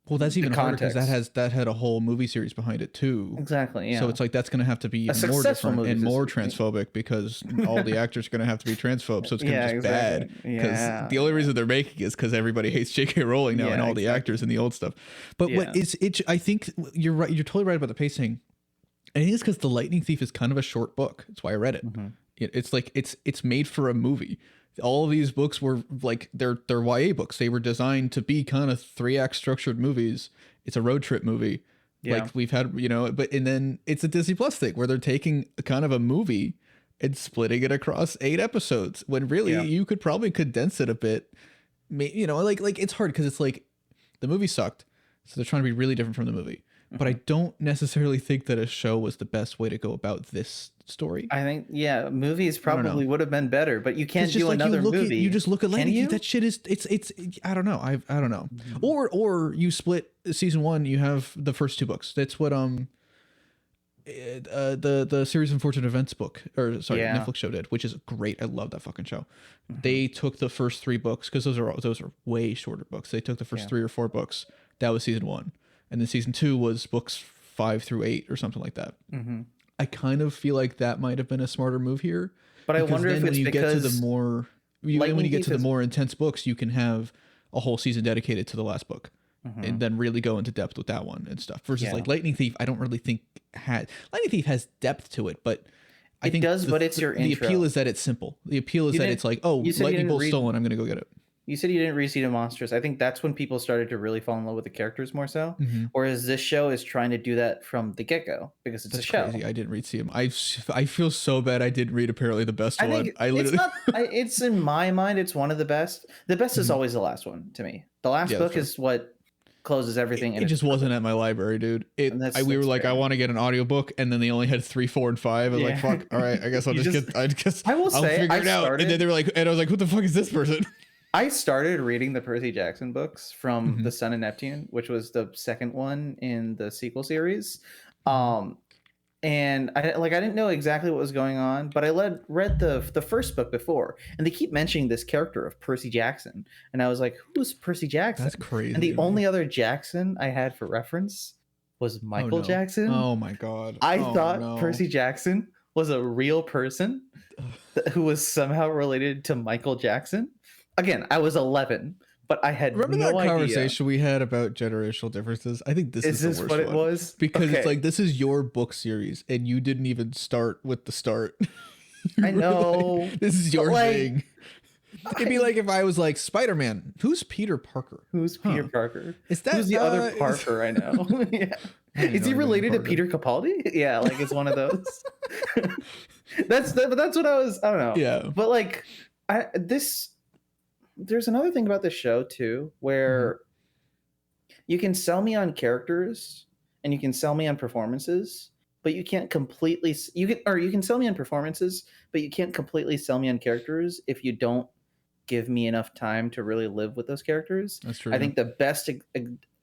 Well, that's even harder because that had a whole movie series behind it too. Exactly. Yeah. So it's like that's going to have to be even more different and more transphobic because all the actors are going to have to be transphobe. So it's going to be just bad because the only reason they're making is because everybody hates J.K. Rowling now and all the actors and the old stuff. But what is it? I think you're right. You're totally right about the pacing. I think it's because The Lightning Thief is kind of a short book. That's why I read it. It's like it's made for a movie. All of these books were like they're YA books. They were designed to be kind of 3-act structured movies. It's a road trip movie. Like we've had, and then it's a Disney Plus thing where they're taking kind of a movie and splitting it across 8 episodes when really you could probably condense it a bit. Like it's hard because it's like the movie sucked. So they're trying to be really different from the movie. But I don't necessarily think that a show was the best way to go about this story. I think, movies probably would have been better, but you can't do another movie. You just look at Lightning. That shit is, it's, I don't know. I don't know. Or you split season 1, you have the first 2 books. That's what, the series of Unfortunate Events book, or sorry, Yeah. Netflix show did, which is great. I love that fucking show. Mm-hmm. They took the first 3 books, because those are way shorter books. They took the first 3 or 4 books. That was season 1, and then season 2 was books 5 through 8 or something like that. Mm-hmm. I kind of feel like that might have been a smarter move here. But I wonder if when it's you because get to the more when you get to the more intense books, you can have a whole season dedicated to the last book. Mm-hmm. And then really go into depth with that one and stuff. Versus Yeah. like Lightning Thief, I don't really think Lightning Thief has depth to it, but I think does, but it's your the intro. appeal is that it's simple. The appeal is that it's like, oh, you said you lightning didn't bolt read- stolen, I'm gonna go get it. You said you didn't read Seed of Monsters. I think that's when people started to really fall in love with the characters more so. Mm-hmm. Whereas this show is trying to do that from the get-go because it's That's a show. crazy. I didn't read CM. I feel so bad I didn't read apparently the best I one. think I literally it's in my mind, it's one of the best. The best is always the last one to me. The last book is what closes everything. it just wasn't at my library, dude. We were that's like, fair. I want to get an audiobook, and then they only had 3, 4, and 5. I was like, fuck. All right, I guess I'll You just get. I will I'll say, figure I it out. started- And then they were like, and I was like, what the fuck is this person? I started reading the Percy Jackson books from Mhm. The Sun and Neptune, which was the second one in the sequel series. And I didn't know exactly what was going on, but I read the first book before, and they keep mentioning this character of Percy Jackson, and I was like, "Who's Percy Jackson?" That's crazy. And the man. only other Jackson I had for reference was Michael no. Jackson. Oh my god. I Oh, thought no. Percy Jackson was a real person who was somehow related to Michael Jackson. Again, I was 11, but I had Remember no that idea. conversation we had about generational differences? I think this is the Is this worst what it one. was? Because Okay. it's like, this is your book series, and you didn't even start with the start. I know. Like, this is your Like, thing. It'd be like if I was like, Spider-Man, who's Peter Parker? Who's Peter Huh. Parker? Is that Who's the other is- Parker I know? Yeah. I don't Is he know related to Parker. Peter Capaldi? Yeah, like it's one of those. But that's what I don't know. Yeah. But like there's another thing about this show too, where you can sell me on characters and you can sell me on performances, but you can't completely you can sell me on performances, but you can't completely sell me on characters if you don't give me enough time to really live with those characters. That's true. I think the best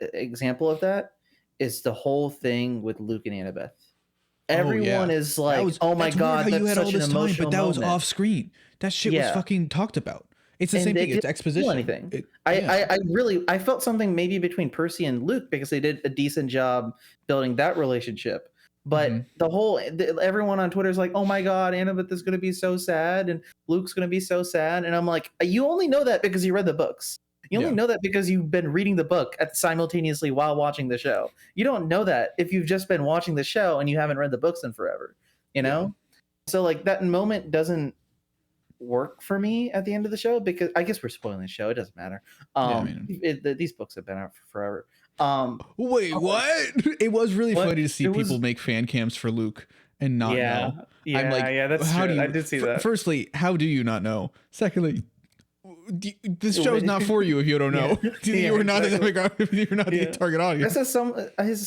example of that is the whole thing with Luke and Annabeth. Everyone is like, "Oh my god, that's such an emotional but that was moment." off screen. That shit was Yeah. fucking talked about. It's the And same they thing. It's didn't exposition. feel anything. Yeah. I felt something maybe between Percy and Luke because they did a decent job building that relationship. But everyone on Twitter is like, "Oh my god, Annabeth is going to be so sad, and Luke's going to be so sad," and I'm like, "You only know that because you read the books. You only know that because you've been reading the book simultaneously while watching the show. You don't know that if you've just been watching the show and you haven't read the books in forever, you know? So like that moment doesn't work for me at the end of the show because I guess we're spoiling the show. It doesn't matter. These books have been out for forever. Wait, what? It was really What? funny to see It was- people make fan cams for Luke and not know. I'm like, that's how true. do you? I did see that. Firstly, how do you not know? Secondly, this show is not for you if you don't know. Yeah, You are not exactly. the demographic. You're not the target I audience.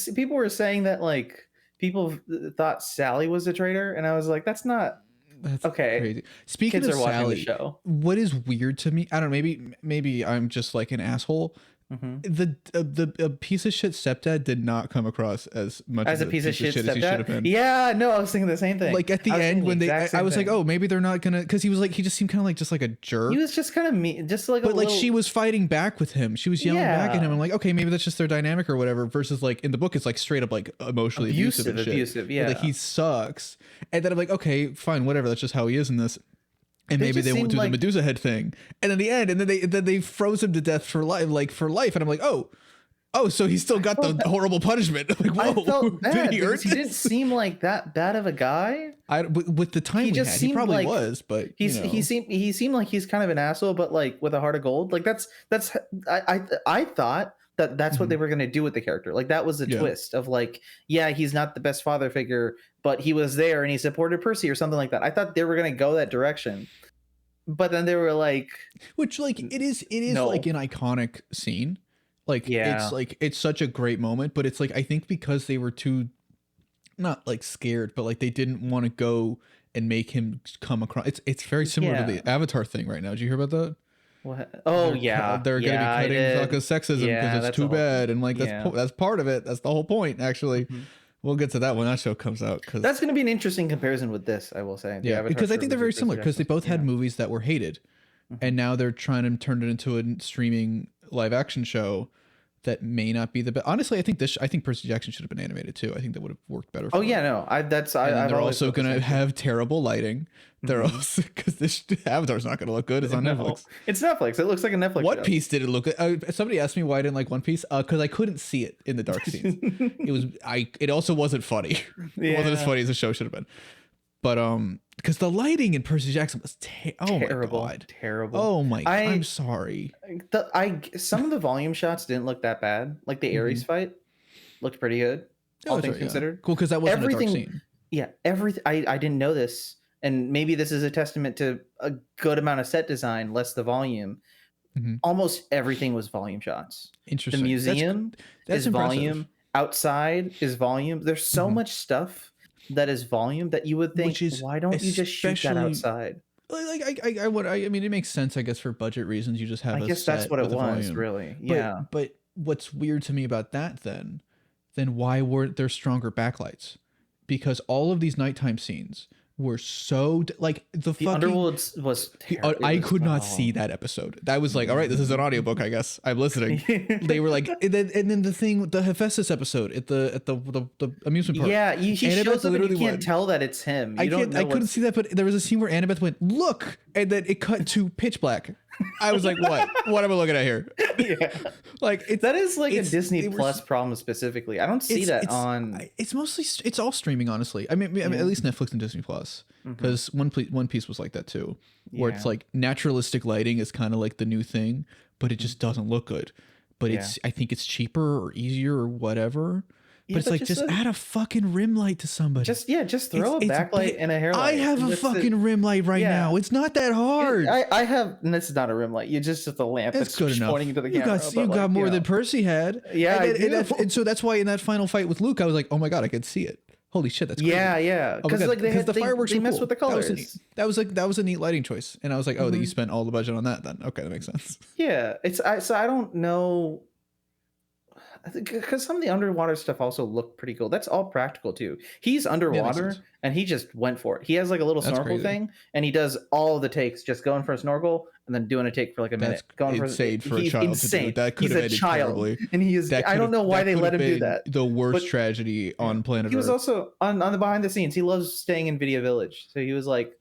said people were saying that like people thought Sally was a traitor, and I was like, that's not That's okay. crazy. Speaking Kids of are watching Sally, the show. what is weird to me? I don't know. Maybe I'm just like an asshole. The piece of shit stepdad did not come across as much As a piece of shit as he should have stepdad. been. Yeah, no, I was thinking the same thing. Like at the I was end thinking when the they, exact I same was like, thing. oh, maybe they're not gonna, because he just seemed kind of like a jerk. He was just kind of mean, just like But a like little, she was fighting back with him. She was yelling back at him. Yeah. I'm like, okay, maybe that's just their dynamic or whatever. Versus like in the book, it's like straight up like emotionally abusive and shit. yeah. But, like he sucks. And then I'm like, okay, fine, whatever. That's just how he is in this. And They maybe just they won't seemed do like- the Medusa head thing. And then the end, and then they froze him to death for life. And I'm like, oh, so he still got the horrible punishment. I'm like, I whoa, felt bad did he earn because he didn't this? seem like that bad of a guy. With the time He he just had, he seemed probably like was, but He you know. seemed like he's kind of an asshole, but like with a heart of gold. Like that's I thought that's what they were gonna do with the character. Like that was the twist of like, yeah, he's not the best father figure, but he was there and he supported Percy or something like that. I thought they were gonna go that direction, but then they were like, Which like it is No. like an iconic scene. Like Yeah. it's like it's such a great moment, but it's like I think because they were too not like scared, but like they didn't want to go and make him come across. It's very similar to the Avatar thing right now. Did you hear about that? what? Oh They're gonna be cutting Sokka's sexism because Yeah, it's that's too the whole- bad, and like yeah. that's part of it. That's the whole point, actually. We'll get to that when that show comes out. Cause That's going to be an interesting comparison with this, I will say. yeah, because I think they're very similar because they both had movies that were hated, and now they're trying to turn it into a streaming live action show that may not be the best. Honestly, I think Percy Jackson should have been animated too. I think that would have worked better. Oh yeah, no, they're also gonna have terrible lighting. They're also because this Avatar's not gonna look good. It's on Netflix. It's Netflix. It looks like a Netflix. One Piece didn't look good. Somebody asked me why I didn't like One Piece. Because I couldn't see it in the dark scenes. It also wasn't funny. It wasn't as funny as the show should have been. But because the lighting in Percy Jackson was terrible. My God. Terrible. Oh my God. I'm sorry. Some of the volume shots didn't look that bad. Like the Ares fight looked pretty good. All things considered. Cool, because that wasn't a dark scene. Yeah, everything. I didn't know this, and maybe this is a testament to a good amount of set design, less the volume. Almost everything was volume shots. Interesting. The museum that's is impressive. volume. Outside is volume. There's so much stuff that is volume that you would think, why don't you just shoot that outside? I mean, it makes sense, I guess, for budget reasons. You just have. I guess that's what it was, really. Yeah. But what's weird to me about that then why weren't there stronger backlights? Because all of these nighttime scenes were so like the fucking Underworld was terrible. I could not see that episode. That was like, all right, this is an audiobook, I guess. I'm listening. They were like, and then the thing, the Hephaestus episode at the amusement park. Yeah, he shows up and you can't tell that it's him. I couldn't see that, but there was a scene where Annabeth went, look, and then it cut to pitch black. I was like, what am I looking at here? Yeah. Like that is like a Disney Plus problem specifically. I don't see that on. It's all streaming, honestly. I mean, at least Netflix and Disney Plus, because One Piece was like that too, where it's like naturalistic lighting is kind of like the new thing, but it just doesn't look good. But I think it's cheaper or easier or whatever. But it's like, just add a fucking rim light to somebody. Just throw a backlight and a hair light. I have a fucking rim light right now. It's not that hard. I have, and this is not a rim light. You just the lamp that's good enough. Pointing into the camera. You got more than Percy had. Yeah, and so that's why in that final fight with Luke, I was like, oh my God, I could see it. Holy shit, that's crazy. Yeah. Because the fireworks were cool. With the colors. That was a neat lighting choice, and I was like, oh, that you spent all the budget on that. Then okay, that makes sense. Yeah, so I don't know. Because some of the underwater stuff also looked pretty cool. That's all practical too. He's underwater and he just went for it. He has like a little snorkel thing, and he does all the takes, just going for a snorkel and then doing a take for like a minute. Going insane for a child insane. To do. That could have ended terribly. And he is. I don't know why they let him do that. The worst tragedy on planet Earth. He was also on the behind the scenes. He loves staying in Video Village, so he was like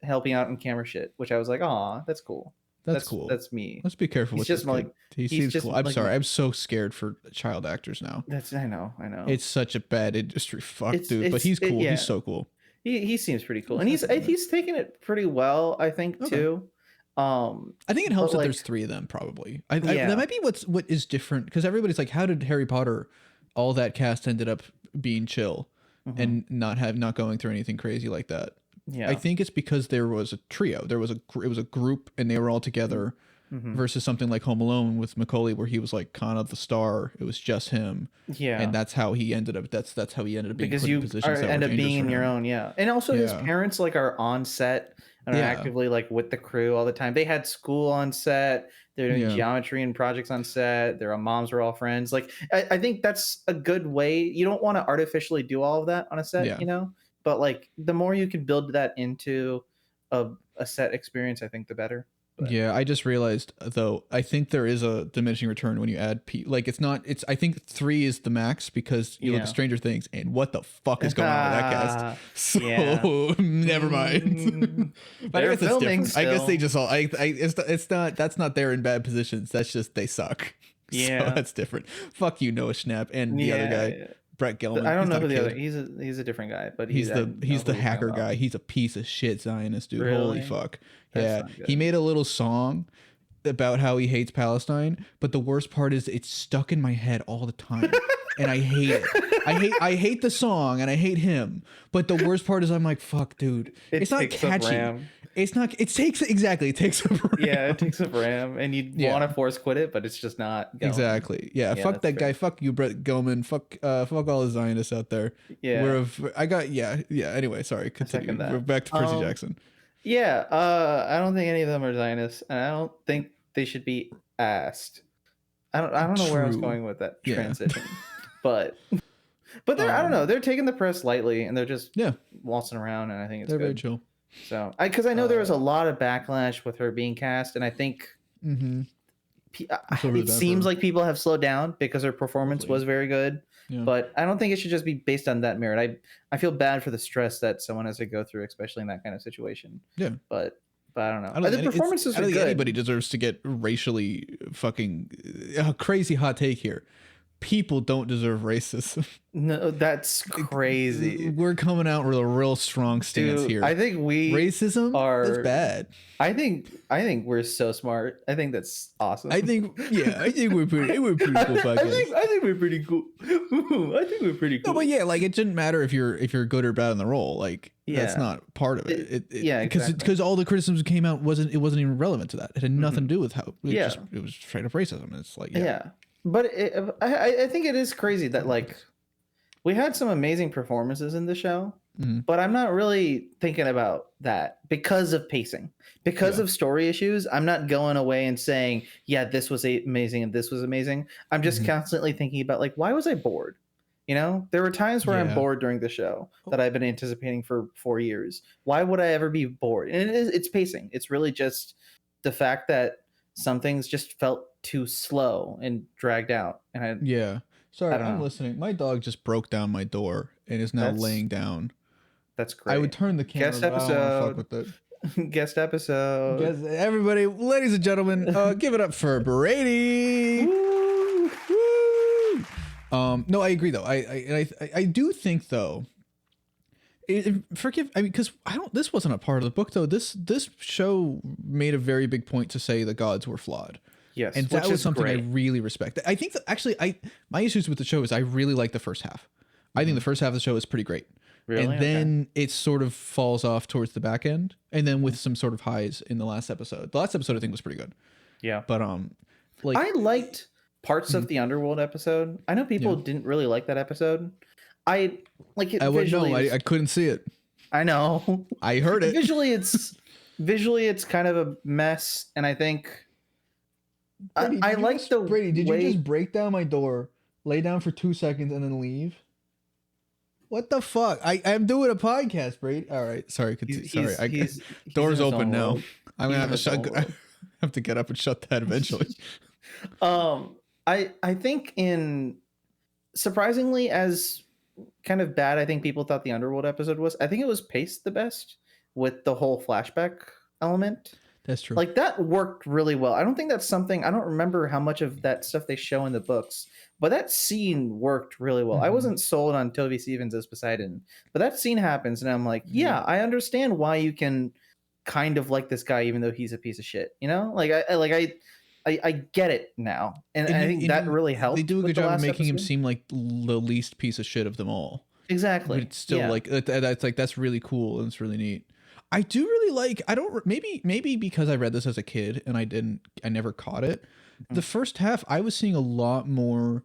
helping out in camera shit, which I was like, aw, that's cool. That's cool. That's me. Let's be careful with this kid. He seems cool. I'm sorry. I'm so scared for child actors now. I know. It's such a bad industry. Fuck, dude. But he's cool. He's so cool. He seems pretty cool, and he's taking it pretty well, I think, too. I think it helps that there's three of them, probably. That might be what is different, because everybody's like, how did Harry Potter, all that cast ended up being chill and not going through anything crazy like that? Yeah, I think it's because there was a trio. It was a group, and they were all together. Versus something like Home Alone with Macaulay, where he was like kind of the star. It was just him. Yeah, and that's how he ended up. That's how he ended up being because you end up being in your own. Yeah, and also his parents like are on set and are actively like with the crew all the time. They had school on set. They're doing geometry and projects on set. Their moms were all friends. Like I think that's a good way. You don't want to artificially do all of that on a set, you know. But like the more you can build that into a set experience, I think the better. But. Yeah, I just realized though, I think there is a diminishing return when you add I think 3 is the max, because you look at Stranger Things and what the fuck is going on with that cast. So never mind. But I guess it's different. Still. I guess they just all that's not they're in bad positions. That's just they suck. Yeah. So that's different. Fuck you, Noah Schnapp, and the other guy. Yeah. Brett Gelman. I don't know who the other. He's a different guy, but he's the hacker guy. He's a piece of shit Zionist dude. Really? Holy fuck. Yeah, he made a little song about how he hates Palestine, but the worst part is it's stuck in my head all the time, and I hate it. I hate the song and I hate him, but the worst part is I'm like, fuck, dude, it's not catchy. It takes a RAM. Yeah, it takes a RAM, and you want to force quit it, but it's just not going. Exactly. Yeah, fuck that guy. Fuck you, Brett Gelman. Fuck all the Zionists out there. Yeah. Anyway, sorry. Continue. We're back to Percy Jackson. Yeah. I don't think any of them are Zionists, and I don't think they should be asked. I don't know where I was going with that transition, but But they're I don't know, they're taking the press lightly and they're just Yeah, waltzing around, and I think it's they're good. very chill. So because I know there was a lot of backlash with her being cast, and I think it seems like people have slowed down because her performance was very good. Yeah. But I don't think it should just be based on that merit. I feel bad for the stress that someone has to go through, especially in that kind of situation. Yeah. But I don't know. The performances are good. I don't think anybody deserves to get racially fucking a crazy hot take here. People don't deserve racism. No, that's crazy. We're coming out with a real strong stance here. I think racism is bad. I think we're so smart. I think that's awesome. I think we're pretty cool. I think we're pretty cool. I think we're pretty cool. No, but yeah, like it didn't matter if you're good or bad in the role. Like that's not part of it. Because all the criticisms that came out wasn't even relevant to that. It had nothing to do with how it was straight up racism. It's like But I think it is crazy that like we had some amazing performances in the show, but I'm not really thinking about that because of pacing, because of story issues. I'm not going away and saying, yeah, this was amazing and this was amazing. I'm just constantly thinking about like, why was I bored? You know, there were times where I'm bored during the show that I've been anticipating for 4 years. Why would I ever be bored? And it's pacing. It's really just the fact that some things just felt too slow and dragged out. And sorry, I'm listening. My dog just broke down my door and is now laying down. That's great. I would turn the camera. Guest episode. Fuck with it. Guest episode. Everybody, ladies and gentlemen, give it up for Brady. Woo! Woo! No, I agree though. I do think though. Forgive, I mean, because this wasn't a part of the book though. This show made a very big point to say the gods were flawed. Yes, and that was something I really respect. I think that actually, my issues with the show is I really like the first half. I think the first half of the show is pretty great. Really? And then it sort of falls off towards the back end, and then with some sort of highs in the last episode. The last episode I think was pretty good. Yeah, but like I liked parts of the Underworld episode. I know people didn't really like that episode. I like it. I couldn't see it. I know. I heard it. Visually it's kind of a mess, and I think Brady, Brady, did you just break down my door, lay down for 2 seconds, and then leave? What the fuck? I'm doing a podcast, Brady. All right, sorry. Door's open now. I'm gonna have to get up and shut that eventually. I think surprisingly as kind of bad I think people thought the Underworld episode was, I think it was paced the best with the whole flashback element. That's true. Like that worked really well. I don't think that's something, I don't remember how much of that stuff they show in the books, but that scene worked really well. I wasn't sold on Toby Stevens as Poseidon, but that scene happens and I'm like, yeah, I understand why you can kind of like this guy even though he's a piece of shit. You know, I get it now, and I think that really helped. They do a good job of making him seem like the least piece of shit of them all. Exactly. But it's still like that's really cool and it's really neat. I do really like. Maybe because I read this as a kid and I never caught it. The first half, I was seeing a lot more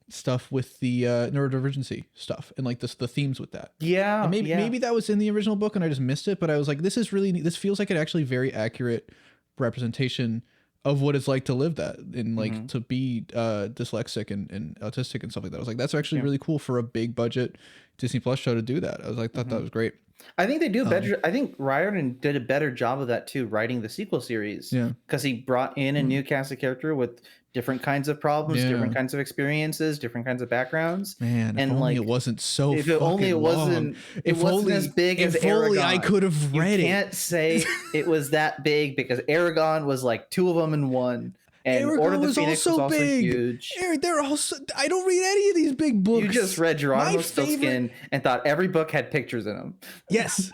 stuff with the neurodivergency stuff and like the themes with that. Yeah. And maybe that was in the original book and I just missed it. But I was like, this is really neat. This feels like an actually very accurate representation of what it's like to live that and like to be dyslexic and autistic and stuff like that. I was like, that's actually really cool for a big budget Disney Plus show to do that. I was like, thought that was great. I think they do better. I think Riordan did a better job of that too, writing the sequel series. Yeah, because he brought in a new cast of character with different kinds of problems, different kinds of experiences, different kinds of backgrounds. Man, and if only it wasn't so. If only it wasn't. It wasn't as big as Aragon. If only I could have read it. You can't say it was that big because Aragon was like two of them in one. And Order of the Phoenix was also big. Huge. They're also. I don't read any of these big books. You just read Geronimo Stiltskin and thought every book had pictures in them. Yes.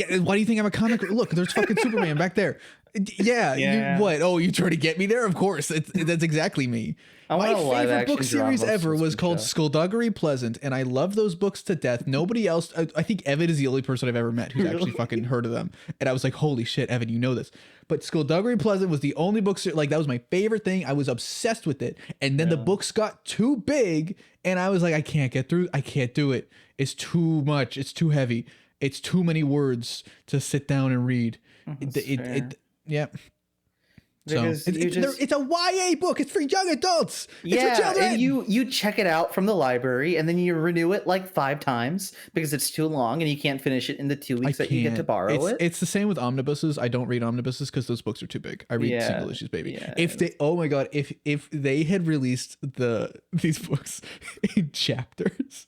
Why do you think I'm a comic? Look, there's fucking Superman back there. Yeah. What? Oh, you trying to get me there? Of course. That's exactly me. My favorite book series ever was called Skullduggery Pleasant, and I love those books to death. Nobody else. I think Evan is the only person I've ever met who's actually fucking heard of them. And I was like, holy shit, Evan, you know this. But Skullduggery Pleasant was the only book like that was my favorite thing. I was obsessed with it. And then the books got too big, and I was like, I can't get through. I can't do it. It's too much. It's too heavy. It's too many words to sit down and read. Yeah. So Because it's a YA book. It's for young adults. It's for yeah, children. and you check it out from the library, and then you renew it like 5 times because it's too long, and you can't finish it in the 2 weeks that you get to borrow it. It's the same with omnibuses. I don't read omnibuses because those books are too big. I read single issues, baby. Yeah, if they, oh my god, if they had released these books in chapters,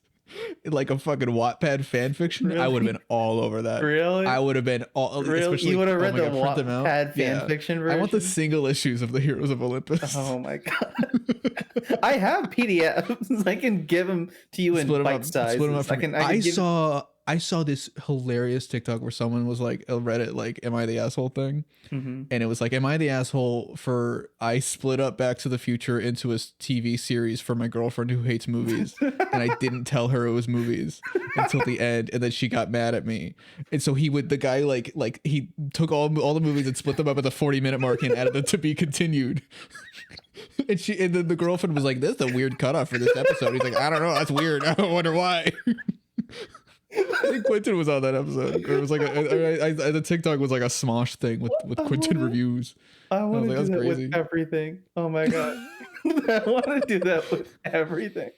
like a fucking Wattpad fan fiction, really? I would have been all over that. Really? I would have been all. Really? You would have read the Wattpad fan fiction version? I want the single issues of the Heroes of Olympus. Oh my god! I have PDFs. I can give them to you in bite sizes. I saw this hilarious TikTok where someone was like, read it like, "Am I the asshole?" thing, and it was like, "Am I the asshole for I split up Back to the Future into a TV series for my girlfriend who hates movies, and I didn't tell her it was movies until the end, and then she got mad at me." And so the guy he took all the movies and split them up at the 40-minute mark and added them to be continued. And then the girlfriend was like, "This is a weird cutoff for this episode." He's like, "I don't know, that's weird. I wonder why." I think Quentin was on that episode. Or it was like the TikTok was like a Smosh thing with Quentin reviews. I want to do that with everything. Oh my god. I want to do that with everything.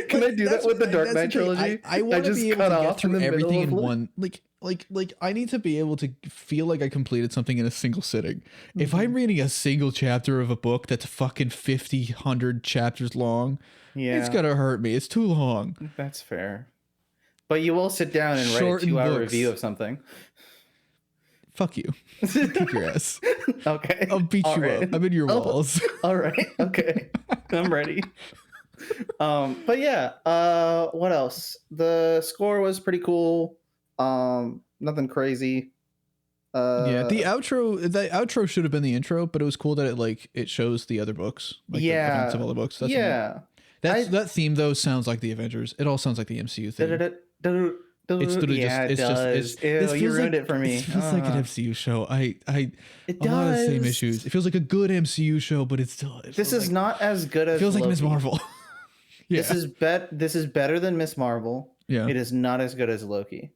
Can I do that with the Dark Knight trilogy? I want to be able to get through everything in one. Like I need to be able to feel like I completed something in a single sitting. If I'm reading a single chapter of a book that's fucking 50, 100 chapters long, it's gonna hurt me. It's too long. That's fair. But you will sit down and write a 2-hour review of something. Fuck you. Kick your ass. Okay. I'll beat you up. I'm in your walls. All right. Okay. I'm ready. But yeah, what else? The score was pretty cool. Nothing crazy. The outro should have been the intro, but it was cool that it shows the other books. The events of all the books. That's that theme though sounds like the Avengers. It all sounds like the MCU theme. It's literally you ruined it for me. It feels like an MCU show. It does. A lot of the same issues. It feels like a good MCU show, but it's still. This is not as good as. It feels like Ms. Marvel. Yeah. This is better than Ms. Marvel. Yeah. It is not as good as Loki,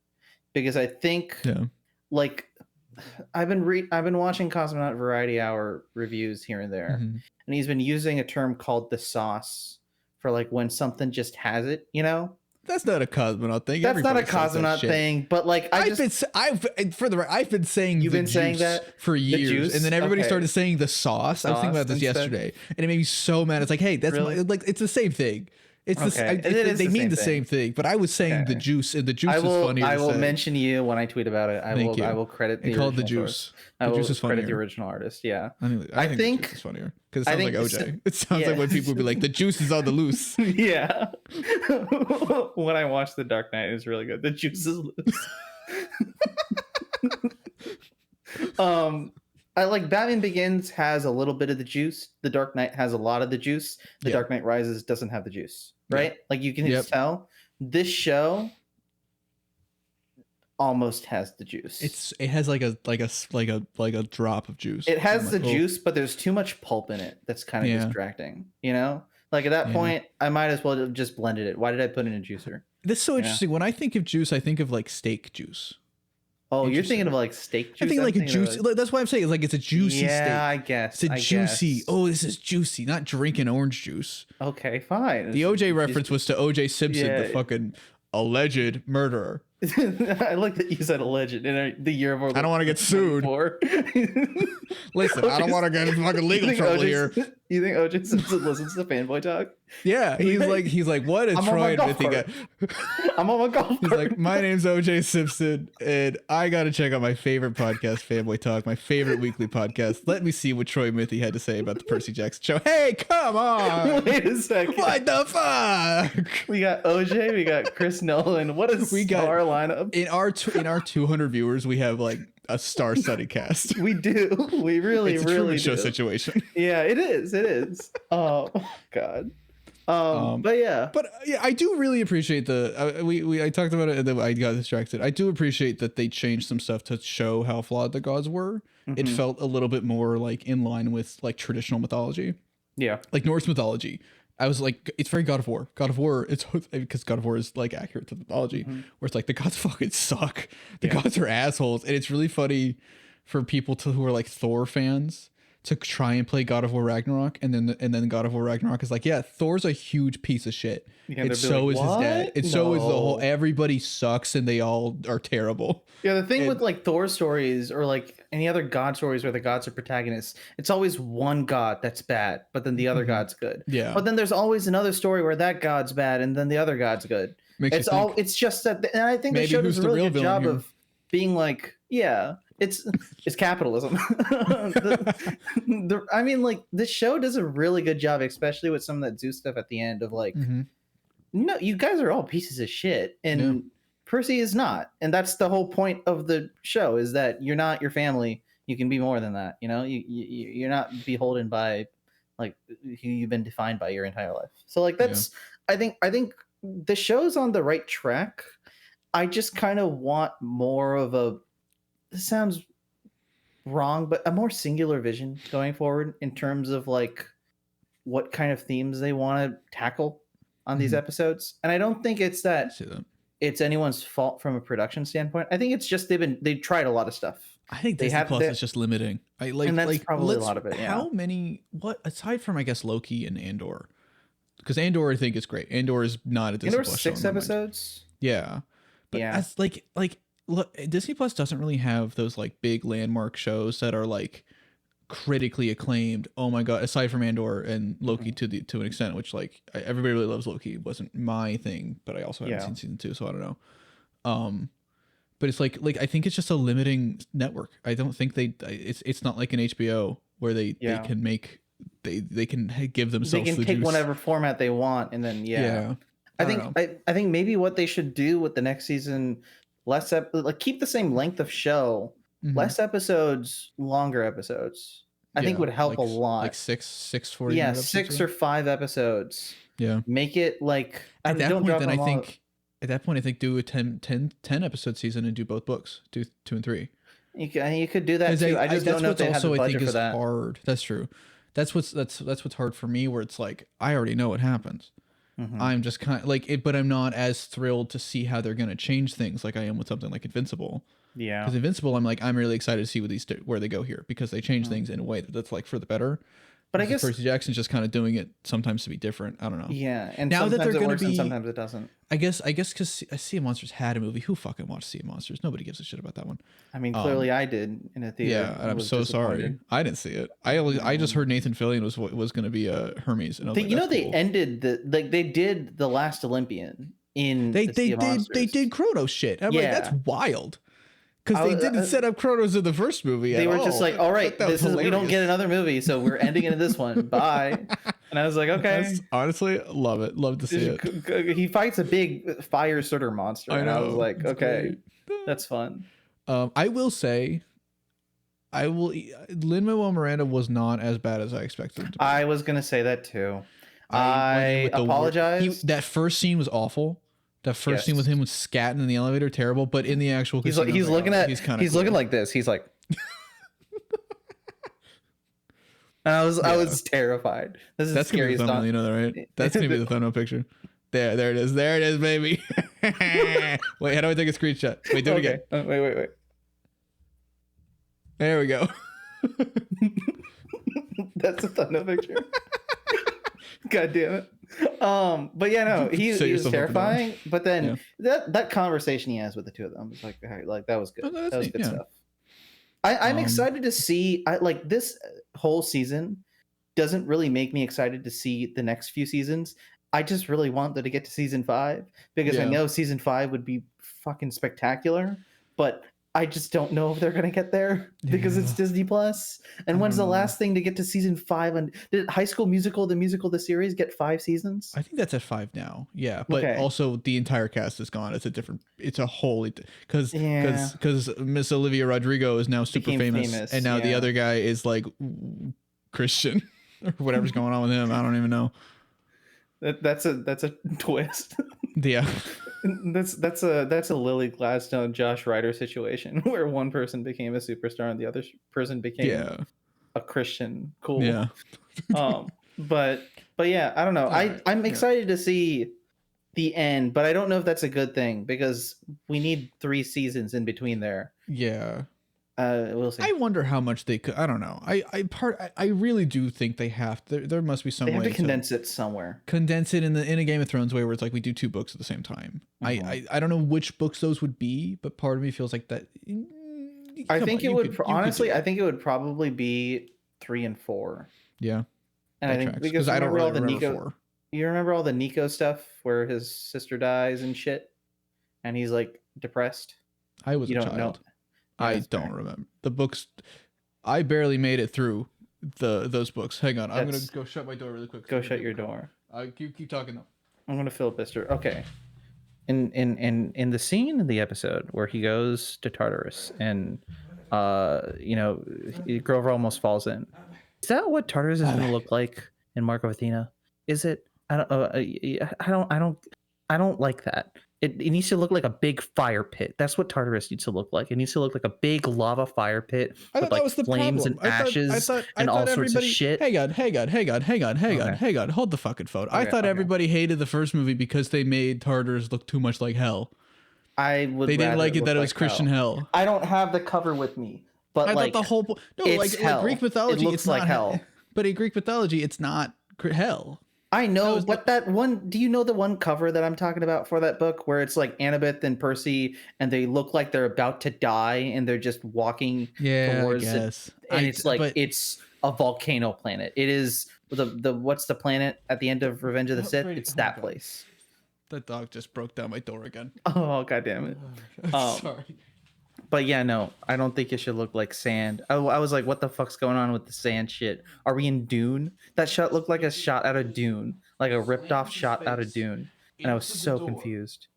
because I think I've been watching Cosmonaut Variety Hour reviews here and there, and he's been using a term called the sauce for like when something just has it, you know. That's not a cosmonaut thing. That's not a cosmonaut thing, but like I've been saying you've been saying that for years, and then everybody started saying the sauce. I was thinking about this yesterday, and it made me so mad. It's like, hey, that's like it's the same thing. It's they mean the same thing, but I was saying the juice, and the juice is funnier. I will mention you when I tweet about it. I will credit the original juice. I will credit the original artist. Yeah, I think the juice is funnier because it sounds like OJ. It sounds like when people would be like, "The juice is on the loose." Yeah. When I watched The Dark Knight, it was really good. The juice is loose. I like Batman Begins has a little bit of the juice. The Dark Knight has a lot of the juice. The Dark Knight Rises doesn't have the juice, right? Yeah. Like you can just tell. This show almost has the juice. It has like a drop of juice. It has the juice, but there's too much pulp in it. That's kind of distracting, you know? Like at that point, I might as well have just blended it. Why did I put it in a juicer? This is so interesting. When I think of juice, I think of like steak juice. Oh, you're thinking of like steak juice? I think like a juice. That's why I'm saying it's a juicy steak. Yeah, I guess. It's a juicy. Oh, this is juicy. Not drinking orange juice. Okay, fine. The OJ reference was to OJ Simpson, the fucking alleged murderer. I like that you said alleged in the year of our. I don't want to get sued. Listen, I don't want to get in fucking legal trouble here. You think OJ Simpson listens to Fanboy Talk? Yeah, he's like, what is Troy and Mithi got? I'm on my golf cart. He's like, my name's OJ Simpson, and I got to check out my favorite podcast, Fanboy Talk, my favorite weekly podcast. Let me see what Troy Mithi had to say about the Percy Jackson show. Hey, come on! Wait a second. What the fuck? We got OJ, we got Chris Nolan. What a star lineup! In our 200 viewers, we have like a star-studded cast. We do. We really, it's a really Truman Show situation. Yeah, it is. It is. Oh God. But yeah, I do really appreciate I talked about it and then I got distracted. I do appreciate that they changed some stuff to show how flawed the gods were. It felt a little bit more like in line with like traditional mythology. Yeah, like Norse mythology. I was like, it's very God of War. God of War, it's because God of War is like accurate to mythology, where it's like the gods fucking suck. The gods are assholes, and it's really funny for people who are like Thor fans to try and play God of War Ragnarok, and then God of War Ragnarok is like, yeah, Thor's a huge piece of shit. Yeah, And so is his dad. And so is the whole. Everybody sucks, and they all are terrible. Yeah, the thing with like Thor stories or like any other god stories where the gods are protagonists, it's always one god that's bad, but then the other god's good. Yeah. But then there's always another story where that god's bad and then the other god's good. It's just that, and I think the show does a really good job of being like, yeah, it's capitalism. I mean, like, this show does a really good job, especially with some of that Zeus stuff at the end of like, no, you guys are all pieces of shit, and Percy is not, and that's the whole point of the show, is that you're not your family. You can be more than that. You know, you're not beholden by like who you've been defined by your entire life. So like that's I think the show's on the right track. I just kind of want more of a, this sounds wrong, but a more singular vision going forward in terms of like what kind of themes they want to tackle on these episodes. And I don't think it's that it's anyone's fault from a production standpoint. I think it's just they tried a lot of stuff. I think Disney Plus is just limiting. And that's probably a lot of it. Yeah. How many? What aside from I guess Loki and Andor, because Andor I think is great. Andor is not a Disney Plus 6 episodes. Yeah, but that's like look, Disney Plus doesn't really have those like big landmark shows that are like critically acclaimed. Oh my god! Aside from Andor and Loki to an extent, which like everybody really loves Loki. It wasn't my thing, but I also haven't seen season 2, so I don't know. But it's like I think it's just a limiting network. I don't think it's not like an HBO where they can make they can give themselves they can take whatever format they want, and then I think maybe what they should do with the next season, like keep the same length of show, less episodes, longer episodes. I think would help a lot. Like 640. Yeah, 6 or 5 episodes. Yeah. Make it like at that point. Then I think at that point, I think do a 10 episode season and do both books, do 2 and 3. You could do that too. I just don't know if they have the budget for that. Hard. That's true. That's what's hard for me. Where it's like I already know what happens. I'm just kind of like it, but I'm not as thrilled to see how they're going to change things like I am with something like Invincible. Yeah, because Invincible, I'm really excited to see where they go here, because they change things in a way that's like for the better. But I guess Percy Jackson's just kind of doing it sometimes to be different. I don't know. Yeah, and now that they're going to be, sometimes it doesn't. I guess because Sea of Monsters had a movie. Who fucking watched Sea of Monsters? Nobody gives a shit about that one. I mean, clearly I did in a theater. Yeah, and I'm so sorry. I didn't see it. I just heard Nathan Fillion was going to be Hermes. And they ended they did The Last Olympian in they did Chronos shit. I'm like, that's wild. Because they didn't set up Chronos in the first movie. They were just like, all right, we don't get another movie, so we're ending it in this one. Bye. And I was like, okay. Honestly, love it. Love to see it. He fights a big fire sorter monster. I was like, okay, that's fun. I will say, Lin-Manuel Miranda was not as bad as I expected him to be. I was going to say that too. I apologize. That first scene was awful. That first scene with him was scatting in the elevator, terrible. But in the actual, he's looking like this. He's like, and I was terrified. This is that's scary gonna be the thumbnail, you know that, right? That's gonna be the thumbnail picture. There it is, baby. Wait, how do I take a screenshot? Wait, do it again. Wait. There we go. That's a thumbnail picture. God damn it. But yeah, no, he was terrifying. But then that conversation he has with the two of them was like that was good. That was good stuff. I'm excited to see. Like this whole season doesn't really make me excited to see the next few seasons. I just really want them to get to season 5 because I know season 5 would be fucking spectacular. But I just don't know if they're gonna get there because it's Disney Plus. And when's the last thing to get to season 5? And did High School Musical, the series, get 5 seasons? I think that's at 5 now. Yeah, but also the entire cast is gone. It's a whole because Miss Olivia Rodrigo is now super famous, and now the other guy is like Christian or whatever's going on with him. I don't even know. That's a twist. Yeah. That's a Lily Gladstone, Josh Ryder situation where one person became a superstar and the other person became a Christian. Cool. Yeah. But yeah, I don't know. I'm excited to see the end, but I don't know if that's a good thing because we need 3 seasons in between there. Yeah. We'll see. I wonder how much they could. I don't know. I really do think they have. There must be some They have way to condense it somewhere. condense it in a Game of Thrones way where it's like we do 2 books at the same time. I don't know which books those would be, but part of me feels like that. I think it would honestly. I think it would probably be 3 and 4. Yeah, and I think tracks. because I don't really all the remember Nico. 4. You remember all the Nico stuff where his sister dies and shit, and he's like depressed. I was You a don't child. know. I don't remember the books. I barely made it through those books. Hang on, I'm gonna go shut my door really quick. Go shut your door. Keep talking though. I'm gonna filibuster. Okay. In the scene in the episode where he goes to Tartarus and Grover almost falls in. Is that what Tartarus is gonna look like in Mark of Athena? Is it? I don't like that. It needs to look like a big fire pit. That's what Tartarus needs to look like. It needs to look like a big lava fire pit with like flames and ashes and all sorts of shit. Hang on. Hold the fucking phone. I thought everybody hated the first movie because they made Tartarus look too much like hell. They didn't like it that it was Christian hell. I don't have the cover with me, but I like thought the whole like Greek mythology, it's like hell. But in Greek mythology, it's not hell. I know, but that one, do you know the one cover that I'm talking about for that book where it's like Annabeth and Percy and they look like they're about to die and they're just walking towards it. And it's like, it's a volcano planet. It is what's the planet at the end of Revenge of the Sith? It's that place. That dog just broke down my door again. Oh, God damn it. Sorry. But yeah, no, I don't think it should look like sand. I was like, what the fuck's going on with the sand shit? Are we in Dune? That shot looked like a shot out of Dune, like a ripped off shot out of Dune. And I was so confused.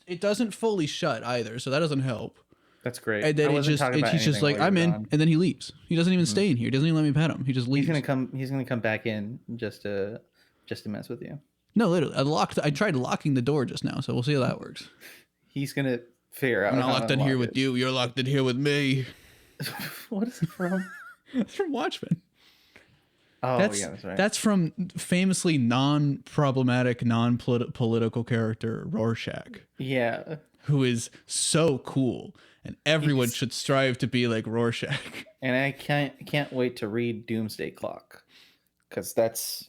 It doesn't fully shut either, so that doesn't help. That's great. And then he's just like, I'm in, and then he leaves. He doesn't even stay in here. He doesn't even let me pet him. He just leaves. He's gonna come back in just to mess with you. No, literally, I tried locking the door just now, so we'll see how that works. He's gonna figure out. I'm not locked in here with you. You're locked in here with me. What is it from? It's from Watchmen. Oh, yeah, that's right. That's from famously non-problematic, non-political character Rorschach. Yeah. Who is so cool, and everyone should strive to be like Rorschach. And I can't wait to read Doomsday Clock, because that's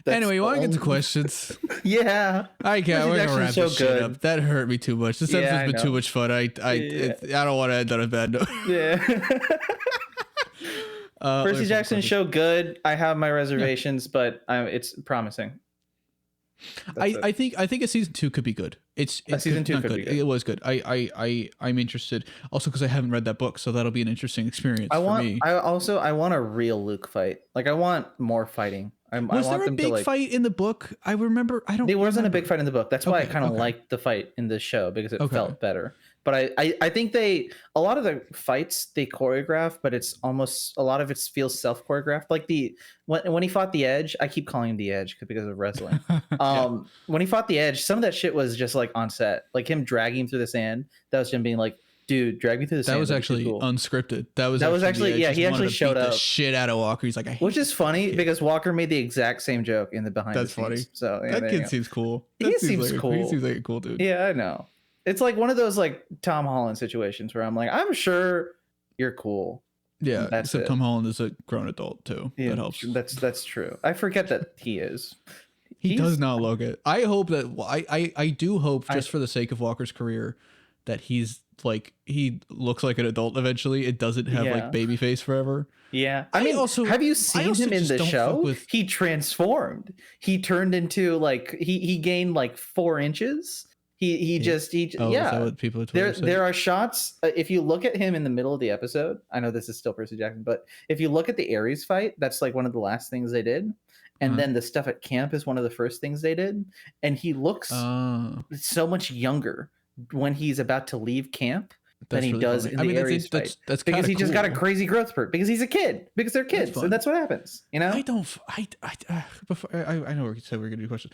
anyway, you want to get to questions? Yeah. I can't. We're gonna wrap this shit up. That hurt me too much. This episode's been too much fun. I don't want to end on a bad note. Yeah. Percy Jackson's show good. I have my reservations, but it's promising. I think a season 2 could be good. It's a season 2 could good. be good. It was good. I'm interested. Also, because I haven't read that book, so that'll be an interesting experience for me. I want a real Luke fight. Like, I want more fighting. Was there a big fight in the book? I remember. There wasn't a big fight in the book. That's why I kind of liked the fight in the show, because it felt better. But I think a lot of the fights they choreograph, but it's almost a lot of it feels self choreographed. Like when he fought the Edge, I keep calling him the Edge because of wrestling. When he fought the Edge, some of that shit was just like on set, like him dragging him through the sand. That was him being like, "Dude, drag me through the sand." That was actually unscripted. That was actually he actually showed up. The shit out of Walker. He's like, which is funny because Walker made the exact same joke in the behind. That's the scenes. funny. So that kid seems cool. He seems cool. He seems like a cool dude. Yeah, I know. It's like one of those like Tom Holland situations where I'm like, I'm sure you're cool. Yeah, except Tom Holland is a grown adult too. Yeah, that helps. That's true. I forget that he is. He does not look it. I hope that I do hope, just for the sake of Walker's career, that he looks like an adult eventually. It doesn't have like baby face forever. Yeah. I mean, also, have you seen him in the show? He transformed. He turned into like he gained like 4 inches. Is that what people are there are shots. If you look at him in the middle of the episode, I know this is still Percy Jackson, but if you look at the Ares fight, that's like one of the last things they did. And then the stuff at camp is one of the first things they did. And he looks so much younger when he's about to leave camp than he does in the Ares fight. That's because he just got a crazy growth spurt because he's a kid, because they're kids, and that's what happens. You know, I know we said we were gonna do questions.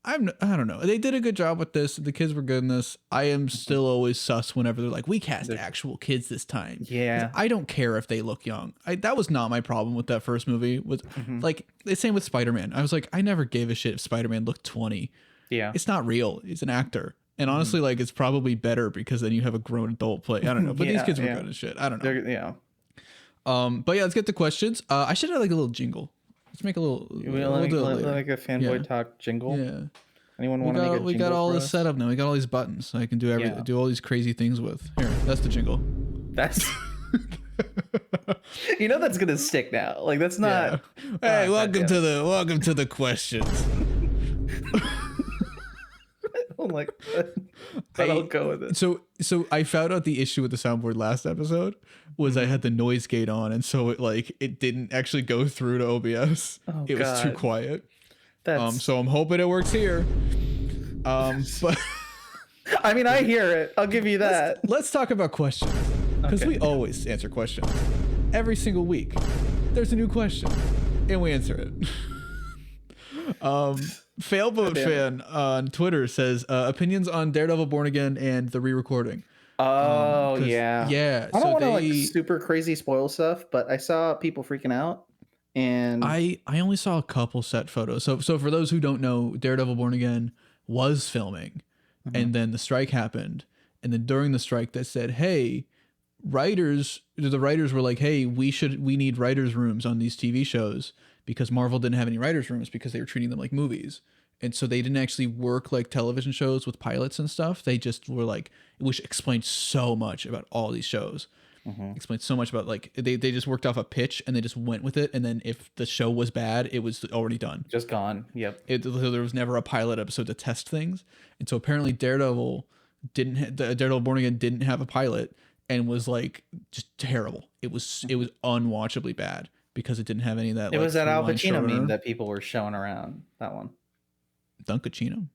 I don't know. They did a good job with this. The kids were good in this. I am still always sus whenever they're like, we cast actual kids this time. Yeah. I don't care if they look young. That was not my problem with that first movie. Was like the same with Spider-Man. I was like, I never gave a shit if Spider-Man looked 20. Yeah. It's not real. He's an actor. And honestly, like it's probably better because then you have a grown adult play. I don't know, but these kids were good as shit. I don't know. Yeah. But yeah, let's get to questions. I should have like a little jingle. Let's make a little. Like a fanboy talk jingle. Yeah. Anyone want to make a jingle? We got all for this us? set up now. We got all these buttons, so I can do everything. Do all these crazy things with. Here, that's the jingle. That's. That's gonna stick now. Like that's not. Yeah. Hey, welcome to the questions. I'm like, but I'll go with it. So I found out the issue with the soundboard last episode was I had the noise gate on, and so it didn't actually go through to OBS. Oh, it was too quiet. That's... So I'm hoping it works here. But I mean, I hear it. I'll give you that. Let's talk about questions, because we always answer questions every single week. There's a new question, and we answer it. Failboat fan on Twitter says opinions on Daredevil Born Again and the re-recording. Oh yeah. I don't want to like super crazy spoil stuff, but I saw people freaking out, and I only saw a couple set photos. So for those who don't know, Daredevil Born Again was filming, and then the strike happened, and then during the strike they said, hey, the writers were like, hey, we need writers' rooms on these TV shows, because Marvel didn't have any writers' rooms because they were treating them like movies. And so they didn't actually work like television shows with pilots and stuff. They just were like, which explained so much about all these shows. Explained so much about like, they just worked off a pitch and they just went with it. And then if the show was bad, it was already done. Just gone. Yep. So there was never a pilot episode to test things. And so apparently Daredevil Born Again didn't have a pilot and was like just terrible. It was unwatchably bad because it didn't have any of that. It was that Al Pacino meme that people were showing around. That one. Dunkachino?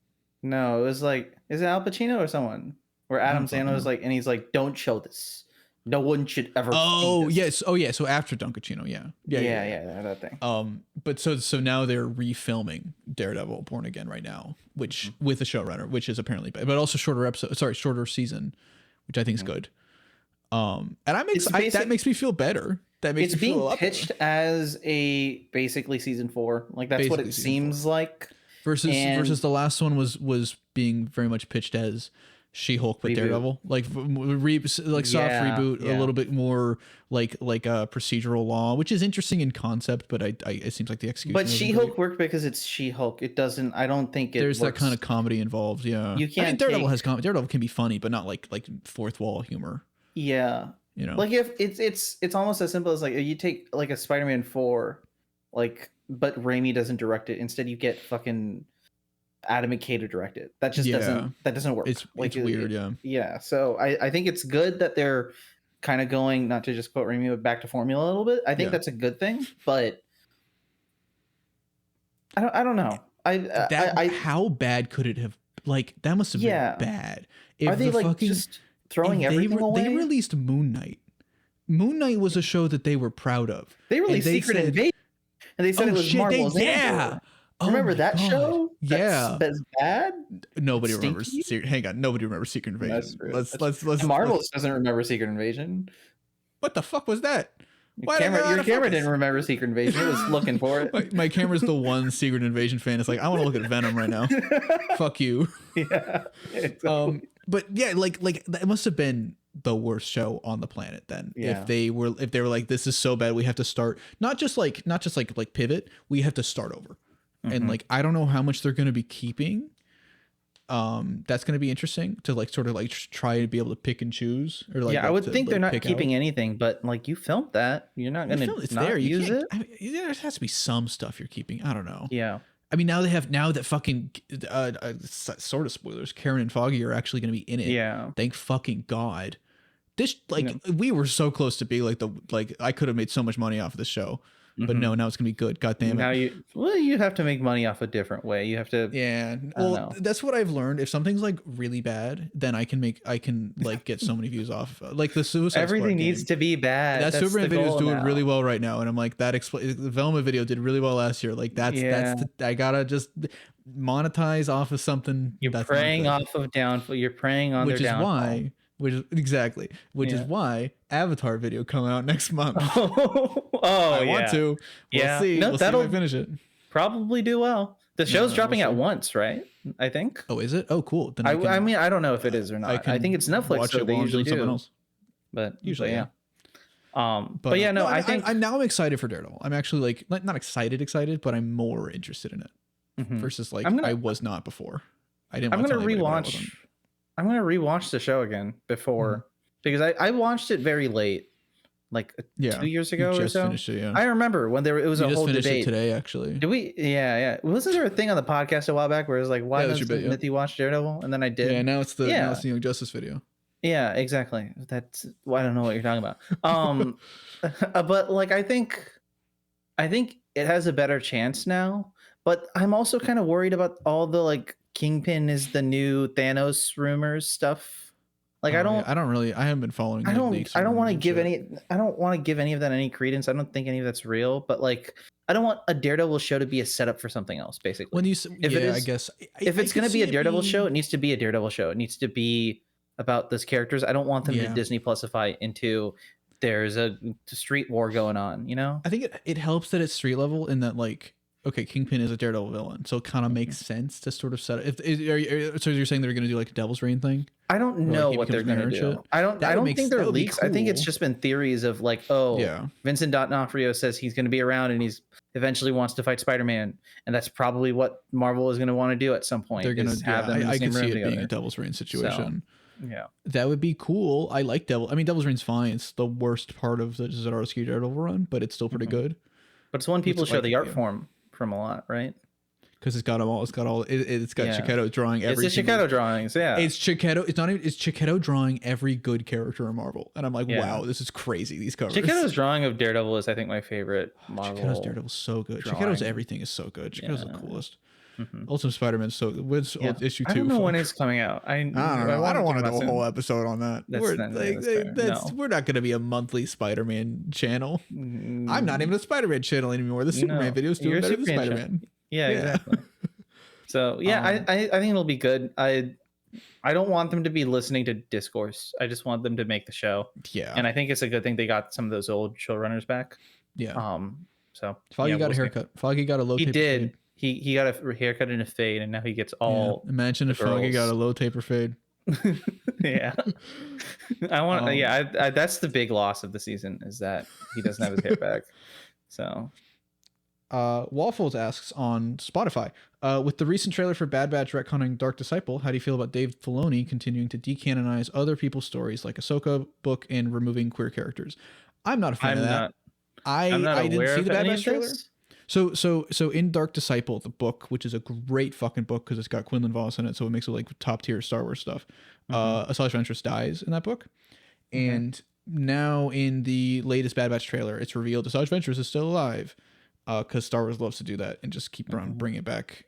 No, it was like, is it Al Pacino or someone? Where Adam Sandler was like, and he's like, don't show this. No one should ever. Oh yes. Oh yeah. So after Dunkachino, yeah, that thing. But so now they're refilming Daredevil Born Again right now, which with a showrunner, which is apparently bad, but also shorter season, which I think is good. And that makes me feel better. That makes it's me being pitched as a basically season 4. Like that's what it seems like. Versus the last one was being very much pitched as She-Hulk but Daredevil, like soft reboot, a little bit more like a procedural law, which is interesting in concept, but it seems like the execution. But She-Hulk worked because it's She-Hulk. It doesn't. I don't think there's works. that kind of comedy involved. Yeah, you can't. Daredevil has comedy. Daredevil can be funny, but not like fourth wall humor. Yeah, like if it's almost as simple as like you take like a Spider-Man 4, like. But Raimi doesn't direct it. Instead, you get fucking Adam McKay to direct it. That just doesn't work. It's weird, Yeah. So I think it's good that they're kind of going, not to just quote Raimi, but back to formula a little bit. I think that's a good thing. But I don't know. How bad could it have? Like that must have been bad. Are they like just throwing everything away? They released Moon Knight. Moon Knight was a show that they were proud of. They released Secret Invasion. And they said it was Marvel's Andor. Remember that show? That's bad. Nobody remembers. Hang on, nobody remembers Secret Invasion. Let's. Marvel doesn't remember Secret Invasion. What the fuck was that? Your camera didn't remember Secret Invasion. It was looking for it. My camera's the one Secret Invasion fan. It's like I want to look at Venom right now. Fuck you. Yeah. Exactly. But yeah, like that must have been the worst show on the planet then. If they were like, this is so bad, we have to start not just like pivot, we have to start over. And like I don't know how much they're going to be keeping. That's going to be interesting to like sort of like try to be able to pick and choose, or like I would think they're not keeping anything, but like you filmed that, you're not going to not use it. There has to be some stuff you're keeping. I don't know. Yeah. I mean, now that fucking sort of spoilers, Karen and Foggy are actually going to be in it. Yeah. Thank fucking God. This we were so close to being like I could have made so much money off of this show, but no, now it's gonna be good. God damn it. Now you have to make money off a different way. You have to. Yeah. Well, that's what I've learned. If something's like really bad, then I can like get so many views off. Like the Suicide Squad Everything needs to be bad. That Superman video is doing really well right now, and I'm like that. The Velma video did really well last year. Like that's I gotta just monetize off of something. You're preying off of downfall. You're preying on their downfall. Which is why Avatar video coming out next month. I want to. We'll see. We'll see if I finish it. Probably do well. The show's we'll dropping see. at once, right? I think. Oh, is it? Oh, cool. Then I mean, I don't know if it is or not. I think it's Netflix, watch so it they while I'm usually doing something do. else. But Usually, yeah. But yeah, no, I think now I'm excited for Daredevil. I'm actually like not excited, but I'm more interested in it versus like I was not before. I didn't. I'm want to gonna tell anybody, but I wasn't. I'm gonna rewatch the show again before because I watched it very late, like 2 years ago or so. Finished it, yeah. I remember when it was a whole debate. It today, actually. Did we? Yeah. Wasn't there a thing on the podcast a while back where it was like, why doesn't Mithi watch Daredevil? And then I did. Yeah, now it's the Young Justice video. Yeah, exactly. That's I don't know what you're talking about. But like I think it has a better chance now. But I'm also kind of worried about all the like Kingpin is the new Thanos rumors stuff. Like I haven't been following. I don't want to give any of that any credence. I don't think any of that's real. But like I don't want a Daredevil show to be a setup for something else. Basically, when you I guess if it's going to be a Daredevil show, it needs to be a Daredevil show. It needs to be about those characters. I don't want them to Disney Plusify into there's a street war going on, you know? I think it helps that it's street level in that like, okay, Kingpin is a Daredevil villain, so it kind of makes sense to sort of set it. So you're saying they're going to do like a Devil's Reign thing? I don't know what they're going to do. I don't think they're leaks. Cool. I think it's just been theories of like, Vincent D'Onofrio says he's going to be around and he's eventually wants to fight Spider-Man, and that's probably what Marvel is going to want to do at some point. They're going to have them in the same room together. Being a Devil's Reign situation. Yeah, that would be cool. I like Devil's Reign's fine. It's the worst part of the Zdarsky Daredevil run, but it's still pretty good. But it's one people show the art form from a lot, right? Because it's got them all. It's got Chiquetto drawing every. It's the Chiquetto drawings, yeah. It's Chiquetto. It's not even. It's Chiquetto drawing every good character in Marvel, and I'm like, wow, this is crazy. These covers. Chiquetto's drawing of Daredevil is, I think, my favorite Marvel. Chiquetto's Daredevil is so good. Chiquetto's everything is so good. Chiquetto's the coolest. Ultimate Spider-Man's so what's issue 2? I don't know when it's coming out. I don't know. I don't want to do a whole episode on that. We're not going to be a monthly Spider-Man channel. I'm not even a Spider-Man channel anymore. The Superman videos doing better than Spider-Man. Yeah, exactly. So I think it'll be good. I don't want them to be listening to discourse. I just want them to make the show. Yeah, and I think it's a good thing they got some of those old showrunners back. Yeah. So Foggy got a haircut. Foggy got a low. He did. He got a haircut and a fade, and now he gets all. Yeah. Imagine if Foggy got a low taper fade. Yeah, I want. I that's the big loss of the season is that he doesn't have his hair back. So, Waffles asks on Spotify, with the recent trailer for Bad Batch retconning Dark Disciple, how do you feel about Dave Filoni continuing to decanonize other people's stories like Ahsoka book and removing queer characters? I'm not a fan of that. I didn't see the Bad Batch trailer. So in Dark Disciple, the book, which is a great fucking book because it's got Quinlan Voss in it, so it makes it like top tier Star Wars stuff. Asajj Ventress dies in that book, and now in the latest Bad Batch trailer, it's revealed Asajj Ventress is still alive, because Star Wars loves to do that and just keep around bringing it back,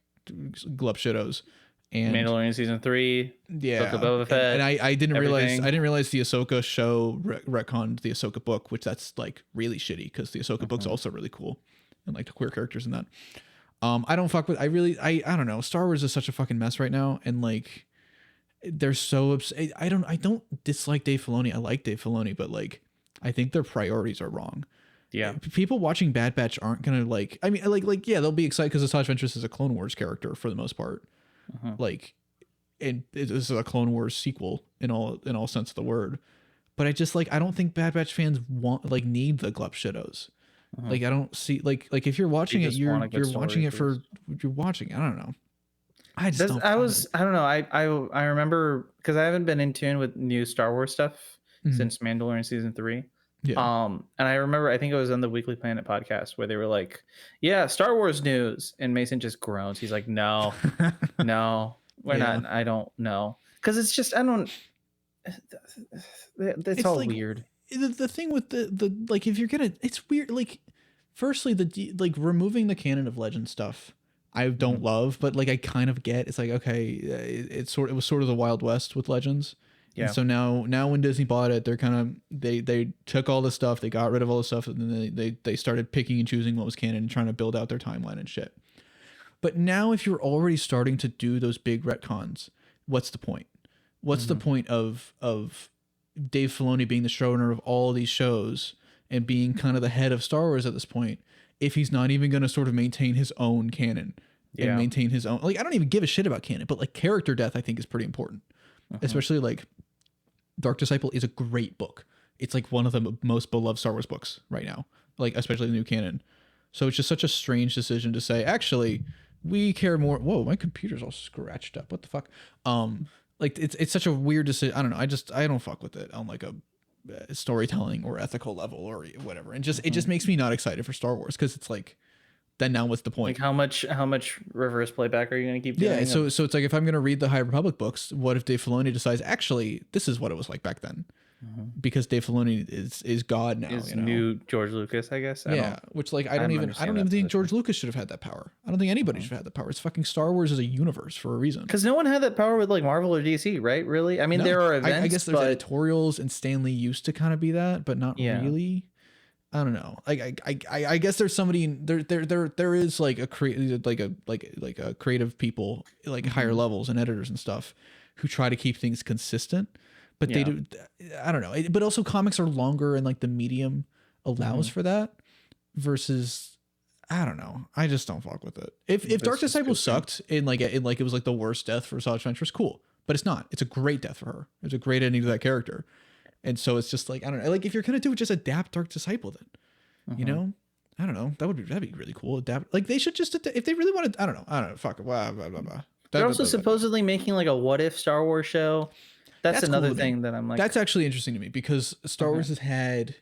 glup shittos. And Mandalorian season 3, Book of Boba Fett, and I didn't realize the Ahsoka show retconned the Ahsoka book, which that's like really shitty because the Ahsoka book's also really cool. And like the queer characters in that. I don't fuck with. I don't know. Star Wars is such a fucking mess right now, and like they're so I don't dislike Dave Filoni. I like Dave Filoni, but like I think their priorities are wrong. Yeah, people watching Bad Batch aren't gonna like. I mean, like yeah, they'll be excited because Asajj Ventress is a Clone Wars character for the most part. Like, and this is a Clone Wars sequel in all sense of the word. But I just like I don't think Bad Batch fans need the glup shittos. Like I don't see like if you're watching it, you're watching it for you're watching. I don't know. I don't know. I remember because I haven't been in tune with new Star Wars stuff since Mandalorian season 3. Yeah. And I remember I think it was on the Weekly Planet podcast where they were like, "Yeah, Star Wars news," and Mason just groans. He's like, "No, no, we're not. I don't know." Because it's just I don't. It's all like, weird. The thing with the like if you're gonna it's weird like firstly the removing the canon of Legend stuff I don't love, but like I kind of get it's like okay it was sort of the Wild West with Legends. And so now when Disney bought it, they're kind of they took all the stuff, they got rid of all the stuff, and then they started picking and choosing what was canon and trying to build out their timeline and shit. But now if you're already starting to do those big retcons, what's the point? What's the point of Dave Filoni being the showrunner of all of these shows and being kind of the head of Star Wars at this point, if he's not even going to sort of maintain his own canon and maintain his own. Like, I don't even give a shit about canon, but like character death, I think is pretty important, especially like Dark Disciple is a great book. It's like one of the most beloved Star Wars books right now, like especially the new canon. So it's just such a strange decision to say, actually, we care more. Whoa, my computer's all scratched up. What the fuck? Like it's such a weird decision. I don't know. I don't fuck with it on like a storytelling or ethical level or whatever. And just it just makes me not excited for Star Wars because it's like, then now what's the point? Like how much reverse playback are you going to keep doing? Yeah, so it's like if I'm going to read the High Republic books, what if Dave Filoni decides actually this is what it was like back then? Because Dave Filoni is God now. Is new George Lucas, I guess. Which like I don't even think George Lucas should have had that power. I don't think anybody should have had that power. It's fucking Star Wars as a universe for a reason. Because no one had that power with like Marvel or DC, right? Really? I mean, there are events. I guess there's editorials, and Stan Lee used to kind of be that, but not really. I don't know. Like I guess there's somebody there is like a creative people like higher levels and editors and stuff who try to keep things consistent. But they do, I don't know. But also comics are longer and like the medium allows for that versus, I don't know. I just don't fuck with it. If Dark Disciple sucked in like it was like the worst death for Asajj Ventress, cool. But it's not. It's a great death for her. It's a great ending to that character. And so it's just like, I don't know. Like if you're going to do it, just adapt Dark Disciple then, you know? I don't know. That'd be really cool. Adapt. Like they should just, if they really wanted, I don't know. Fuck it. Blah, blah, blah, blah. They're also supposedly making like a what if Star Wars show. That's another cool thing that I'm like. That's actually interesting to me because Star Wars has had,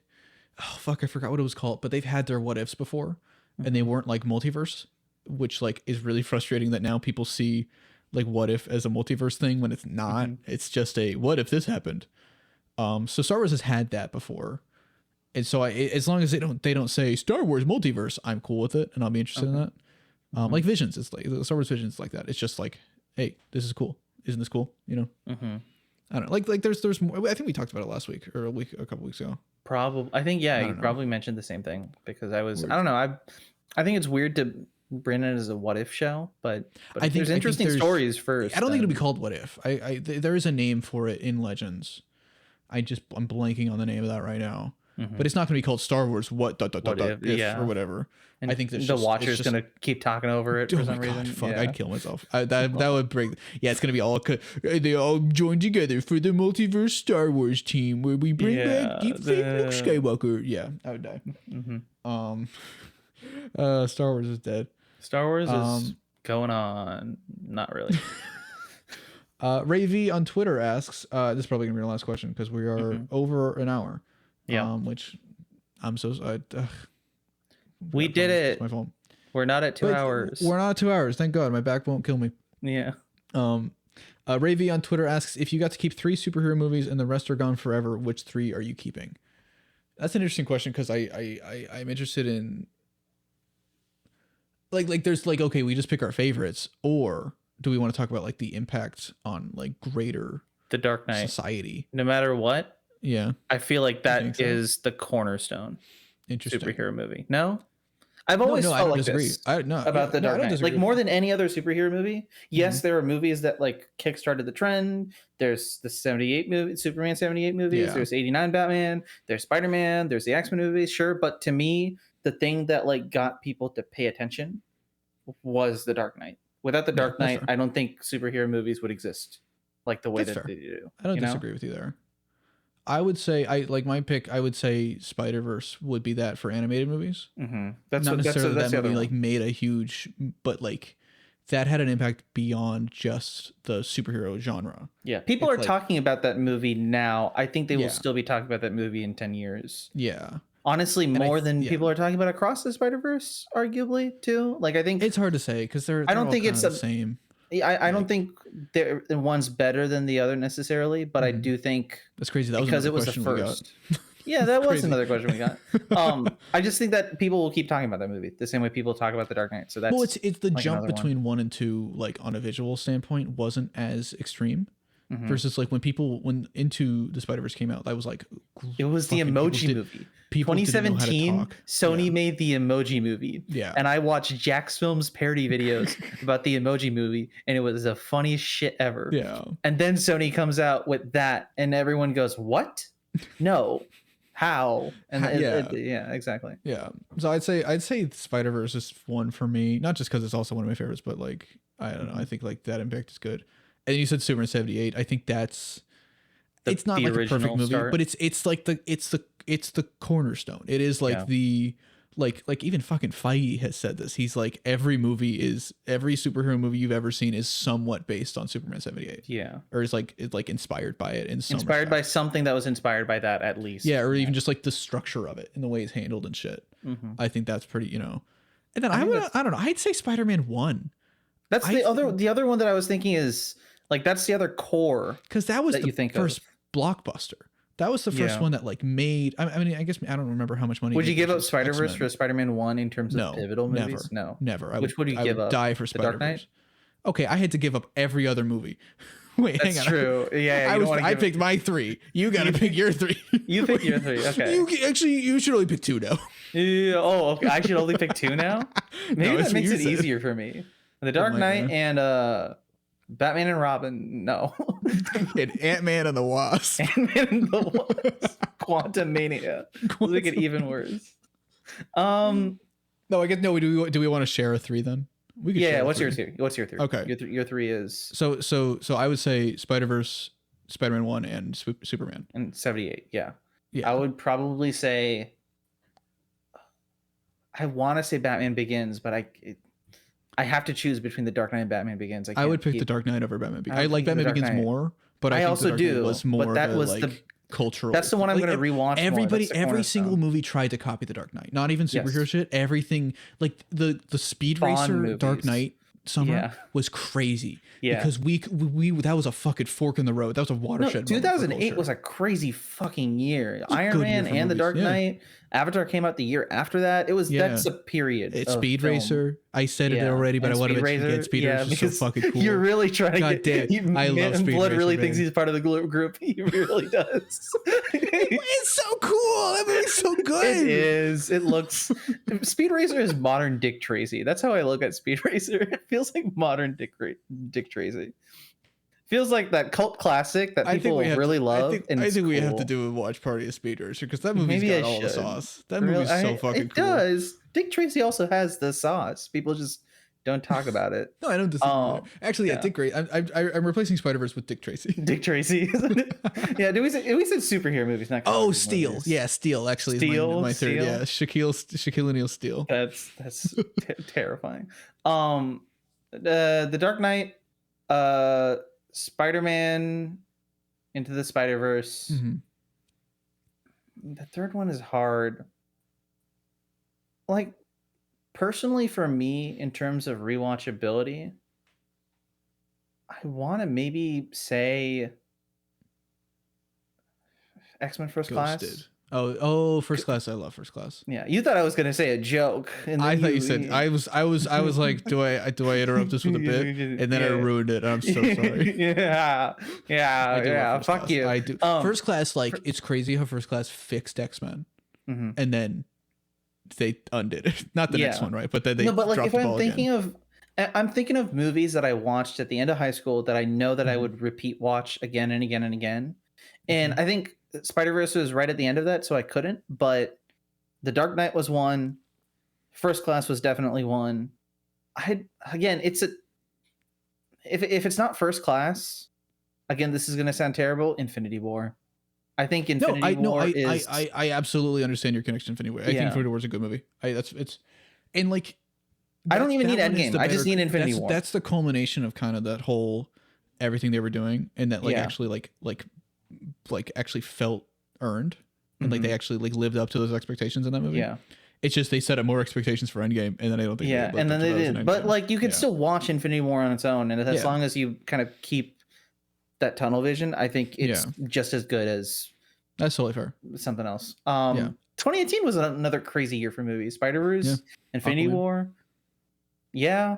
oh fuck, I forgot what it was called, but they've had their what ifs before, and they weren't like multiverse, which like is really frustrating that now people see like what if as a multiverse thing when it's not. It's just a what if this happened. So Star Wars has had that before, and so as long as they don't say Star Wars multiverse, I'm cool with it, and I'll be interested in that. Like Visions, it's like Star Wars Visions like that. It's just like, hey, this is cool. Isn't this cool? You know. I don't know. Like there's more. I think we talked about it last week or a couple weeks ago. Probably. I think you probably mentioned the same thing because I don't know. I think it's weird to bring it as a what if show, but I think there's interesting stories first. I don't think it'll be called what if. There is a name for it in Legends. I'm blanking on the name of that right now. But it's not going to be called Star Wars what if or whatever. And I think the watcher's going to keep talking over it for some reason. Fuck, I'd kill myself. That would break. Yeah, it's going to be all. They all join together for the multiverse Star Wars team where we bring back deepfake Luke Skywalker. Yeah, I would die. Star Wars is dead. Star Wars is going on. Not really. Ray V on Twitter asks, this is probably gonna be our last question because we are over an hour. Yeah. Which I'm so we did it. It's my fault. We're not at 2 hours. We're not at 2 hours. Thank God. My back won't kill me. Yeah. Ray V on Twitter asks, if you got to keep 3 superhero movies and the rest are gone forever, which 3 are you keeping? That's an interesting question because I'm interested in like there's like, okay, we just pick our favorites, or do we want to talk about like the impact on like greater The Dark Knight society? No matter what. Yeah. I feel like that is the cornerstone superhero movie. No? I've always felt like this about The Dark Knight. Like more than any other superhero movie. Yes, there are movies that like kickstarted the trend. There's the 78 movie, Superman 78 movies. Yeah. There's 89 Batman. There's Spider-Man. There's the X-Men movies. Sure, but to me, the thing that like got people to pay attention was The Dark Knight. Without The Dark Knight, I don't think superhero movies would exist like the way that they do. I don't disagree with you there. I would say my pick. I would say Spider-Verse would be that for animated movies. That's not necessarily that's that movie like made a huge, but like that had an impact beyond just the superhero genre. Yeah, people are talking about that movie now. I think they will still be talking about that movie in 10 years. Yeah, honestly, more than people are talking about Across the Spider-Verse, arguably too. Like I think it's hard to say because I don't think it's the same. I don't think one's better than the other necessarily, but I do think that's crazy. That was because it was the first. Yeah, that was another question we got. I just think that people will keep talking about that movie the same way people talk about The Dark Knight. So that's it's the like jump between 1 and 2, like on a visual standpoint, wasn't as extreme. Versus like when Into the Spider-Verse came out, that was like it was the emoji movie. 2017, Sony made the emoji movie. Yeah, and I watched Jack's Films parody videos about the emoji movie, and it was the funniest shit ever. Yeah, and then Sony comes out with that, and everyone goes, "What? No, how? And Yeah. yeah, exactly. Yeah. So I'd say Spider-Verse is one for me, not just because it's also one of my favorites, but like I don't know, I think like that impact is good. And you said Superman 78. I think it's not the like a perfect original movie, start. but it's like it's the cornerstone. It is like the like even fucking Feige has said this. He's like every superhero movie you've ever seen is somewhat based on Superman 78. Yeah. Or is like inspired by it in some Inspired by respect. something that was inspired by that at least. Yeah, or even just like the structure of it and the way it's handled and shit. I think that's pretty, And then I don't know. I'd say Spider-Man 1. That's the other one that I was thinking is like that's the other core, because that was that the you think first blockbuster. That was the first Yeah. one that like made. I mean, I guess I don't remember how much money. Would it you made give up versus Spider-Verse X-Men. for Spider-Man 1 in terms of No, pivotal movies? never, No. never. Which would you I give would up? die for The Dark Knight? Spider-Verse. Okay, I had to give up every other movie. Wait, That's hang on. true. Yeah, I picked my 3. You got to pick your 3. You pick your 3. Okay. You should only pick 2 now. Yeah, oh, okay. I should only pick 2 now. Maybe No, that it's makes what it you said. easier for me. The Dark Knight and Batman and Robin. No. And Ant-Man and the Wasp. Ant-Man and the Wasp. Quantum Mania. Make it even worse. No, I guess no. Do we want to share a 3 then? We could share a What's 3. your 3? What's your 3? Okay. Your 3 is So I would say Spider-Verse, Spider-Man 1, and Superman. and 78. Yeah. Yeah. I would probably say I want to say Batman Begins, but I have to choose between the Dark Knight and Batman Begins. I would pick the Dark Knight over Batman Begins. I would like pick the Batman Dark Begins Knight. more, but I think also the Dark Knight do, was more but that of a, was like, cultural. That's the one I'm like, going to rewatch. Everybody, More. That's the every cornerstone. single movie tried to copy the Dark Knight. Not even superhero Yes. shit. Everything like the Speed Bond Racer movies. Dark Knight summer Yeah. was crazy. Yeah. Because we that was a fucking fork in the road. That was a No, watershed. 2008 was a crazy fucking year. a Iron good year Man for and the movies, Dark yeah. Knight. Avatar came out the year after that. It was that's a period. It's of Speed film. Racer. I said it Yeah. already, but And I want to Speed mention Racer, again. Speed yeah, Racer is so because fucking cool. You're really trying to God get. damn, I love Speed Blood Racer, really man. thinks he's part of the group. He really does. It's so cool. That movie's so good. It is. It looks. Speed Racer is modern Dick Tracy. That's how I look at Speed Racer. It feels like modern Dick Tracy. Feels like that cult classic that people really love. I think we have to do a watch party of Speed Racer because that movie's Maybe got I all the should. sauce. That movie's so fucking it cool. It does. Dick Tracy also has the sauce. People just don't talk about it. No, I don't disagree. Actually, yeah, yeah. Dick Tracy. I'm replacing Spider-Verse with Dick Tracy. Dick Tracy. Yeah, we said superhero movies, not Oh, comedy Steel. movies. Yeah, Steel actually Steel, is my third. Steel? Yeah, Shaquille O'Neal Steel. That's terrifying. The Dark Knight, Spider-Man Into the Spider-Verse. Mhm. The third one is hard. Like, personally for me, in terms of rewatchability, I want to maybe say X-Men First Class. Ghosted. Oh, First Class. I love First Class. Yeah, you thought I was gonna say a joke. And I then thought you said I was like, do I interrupt this with a bit? And then I ruined it. I'm so sorry. yeah. I do love First Fuck Class. you. I do. First Class, like, it's crazy how First Class fixed X-Men, Mhm. and then they undid it. Not the next Yeah. one, right? But then they No, but like dropped if the I'm ball thinking again. I'm thinking of movies that I watched at the end of high school that I know that I Mhm. would repeat watch again and again and again. And Mhm. I think Spider-Verse was right at the end of that, so I couldn't. But The Dark Knight was one. First Class was definitely one. It's if it's not First Class, again, this is gonna sound terrible. Infinity War. I think Infinity War is. I absolutely understand your connection to Infinity War. I think Yeah. Infinity War is a good movie. And like, I don't even that need one is Endgame. the I just better- need Infinity War. That's the culmination of kind of that whole everything they were doing, and that like Yeah. actually like actually felt earned, and like Mhm. they actually like lived up to those expectations in that movie. Yeah. It's just they set up more expectations for Endgame, and then I don't think Yeah, they and then they did. But like you could Yeah. still watch Infinity War on its own, and as Yeah. long as you kind of keep that tunnel vision, I think it's just as good as That's totally fair. something else. Yeah. 2018 was another crazy year for movies. Spider-Verse, Yeah. Infinity Aquaman. War. Yeah.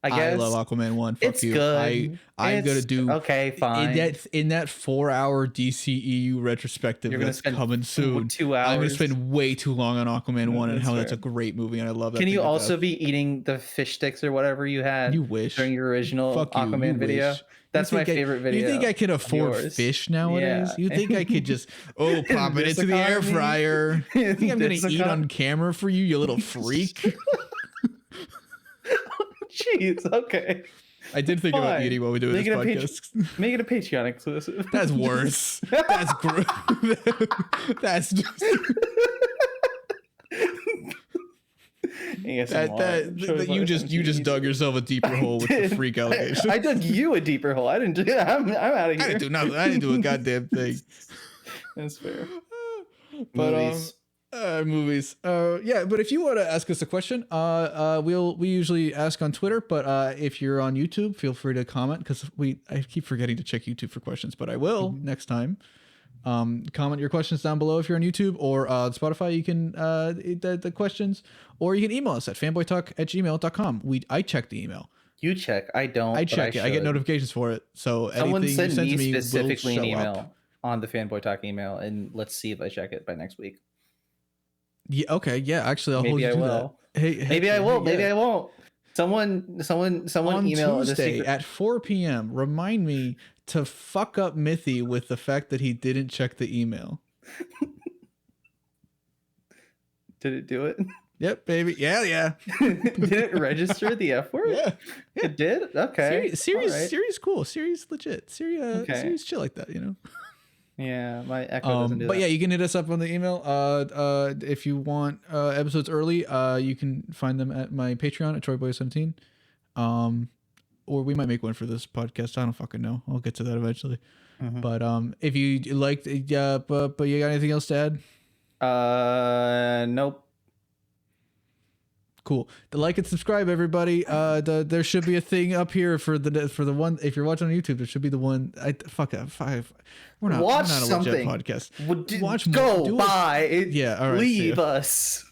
I guess. I love Aquaman 1. Fuck It's you. good. I'm gonna do okay, fine. in that 4-hour DCEU retrospective You're gonna that's spend coming soon. 2 hours. I'm gonna spend way too long on Aquaman 1 and That's how fair. that's a great movie and I love that. Can thing you to also death. be eating the fish sticks or whatever you had You wish during your original Fuck you, Aquaman you video? wish. That's You my think favorite video. You think I can afford yours. fish nowadays? Yeah. You think I could just pop it This into the air economy? fryer? You think I'm gonna This eat on camera for you, you little freak? Jeez, okay. I did think about Fine. eating while we do this podcast. Make it a Patreon exclusive. That's worse. That's gross. That's just you just dug yourself a deeper hole with the freak allegation. I dug you a deeper hole. I didn't do that. I'm out of here. I didn't do nothing. I didn't do a goddamn thing. That's fair. But Movies. Movies. Yeah, but if you want to ask us a question, we usually ask on Twitter, but if you're on YouTube, feel free to comment because I keep forgetting to check YouTube for questions, but I will next time. Comment your questions down below if you're on YouTube or Spotify. You can the questions, or you can email us at fanboytalk@gmail.com. I check the email. You check. I don't. I check it. I get notifications for it. So someone anything you send send to me me specifically will an show email up. on the Fanboy Talk email, and let's see if I check it by next week. Yeah. Okay. Yeah. Actually, I'll hold Maybe you I to will. that. Hey. Maybe I will. Maybe yeah. I won't. Someone On email Tuesday the at 4 p.m. Remind me to fuck up Mithi with the fact that he didn't check the email. Did it do it? Yep, baby. Yeah. Did it register the F word? Yeah. It did? Okay. Series cool. Series legit. Series Okay. chill like that, you know? Yeah, my Echo doesn't do But that. yeah, you can hit us up on the email. If you want episodes early, you can find them at my Patreon at TroyBoy17. Or we might make one for this podcast. I don't fucking know. I'll get to that eventually. Mhm. But if you liked, but you got anything else to add? Nope. Cool. The like and subscribe, everybody. There should be a thing up here for the one. If you're watching on YouTube, there should be the one. We're not Watch a legit something. podcast. Watch Go by. Yeah. All right. Leave us.